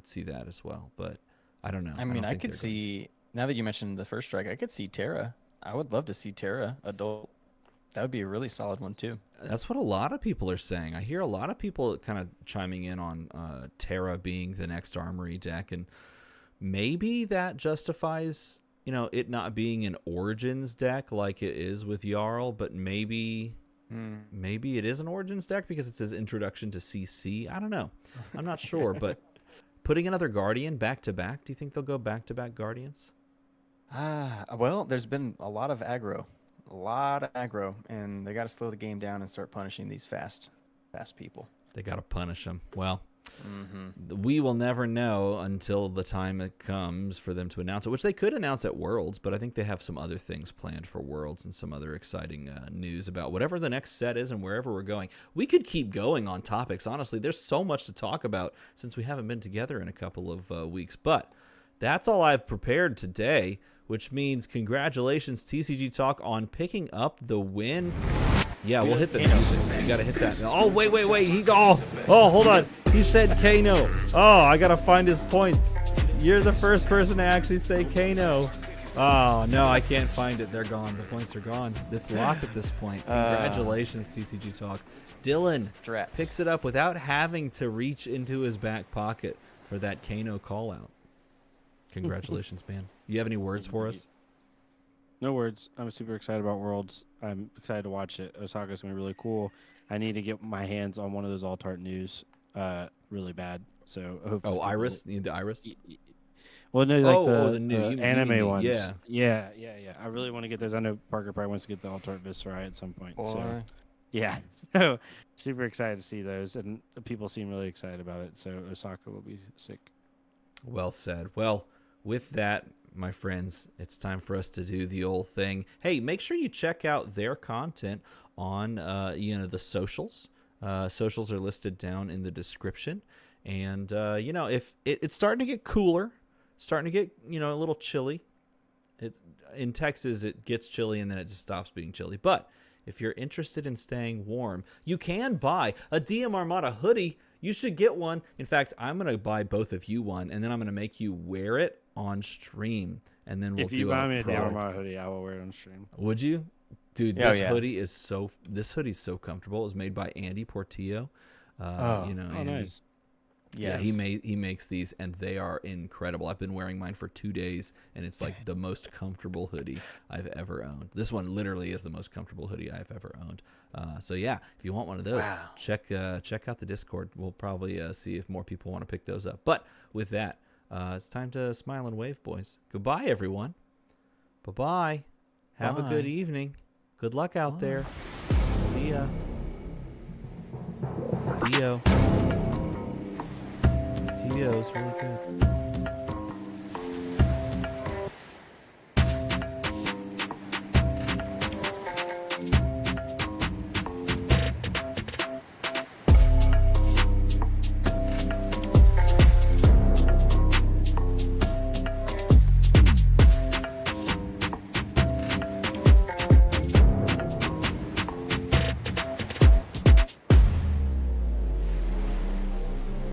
see that as well. But I don't know. I mean, I could see, now that you mentioned the first strike, I could see Terra. I would love to see Terra adult. That would be a really solid one too. That's what a lot of people are saying. I hear a lot of people kind of chiming in on Terra being the next Armory deck, and maybe that justifies, it not being an Origins deck like it is with Jarl, but maybe it is an Origins deck because it's his introduction to CC. I don't know. I'm not sure, but putting another Guardian back-to-back, do you think they'll go back-to-back Guardians? Well, there's been a lot of aggro, and they got to slow the game down and start punishing these fast people. They got to punish them. Well, we will never know until the time it comes for them to announce it, which they could announce at Worlds, but I think they have some other things planned for Worlds and some other exciting news about whatever the next set is and wherever we're going. We could keep going on topics. Honestly, there's so much to talk about since we haven't been together in a couple of weeks, but that's all I've prepared today, which means congratulations, TCG Talk, on picking up the win. Yeah, we'll hit the music. You gotta hit that. Oh, wait. Hold on. He said Kano. Oh, I gotta find his points. You're the first person to actually say Kano. Oh, no, I can't find it. They're gone. The points are gone. It's locked at this point. Congratulations, TCG Talk. Dylan picks it up without having to reach into his back pocket for that Kano call out. Congratulations, man. You have any words for us? No words. I'm super excited about Worlds. I'm excited to watch it. Osaka's going to be really cool. I need to get my hands on one of those Altart news really bad. So hopefully Iris? You need the Iris? Well, no, like the new anime ones. Yeah. I really want to get those. I know Parker probably wants to get the Altart Viscerai at some point. Boy. So yeah. So super excited to see those, and people seem really excited about it. So Osaka will be sick. Well said. Well, with that, my friends, it's time for us to do the old thing. Hey, make sure you check out their content on the socials. Socials are listed down in the description. And if it's starting to get cooler, starting to get a little chilly. In Texas it gets chilly and then it just stops being chilly. But if you're interested in staying warm, you can buy a DM Armada hoodie. You should get one. In fact, I'm going to buy both of you one, and then I'm going to make you wear it on stream, and then we'll do. If you buy me a DM Armada hoodie, I will wear it on stream. Would you? Dude, this hoodie's so comfortable. It was made by Andy Portillo. Andy, nice. Yes. Yeah, he makes these, and they are incredible. I've been wearing mine for 2 days, and it's like the most comfortable hoodie I've ever owned. This one literally is the most comfortable hoodie I've ever owned. So yeah, if you want one of those, check out the Discord. We'll probably see if more people want to pick those up. But with that, it's time to smile and wave, boys. Goodbye, everyone. Bye-bye. Have a good Bye. evening. Good luck out Bye. there. See ya. Dio. Dio's really good.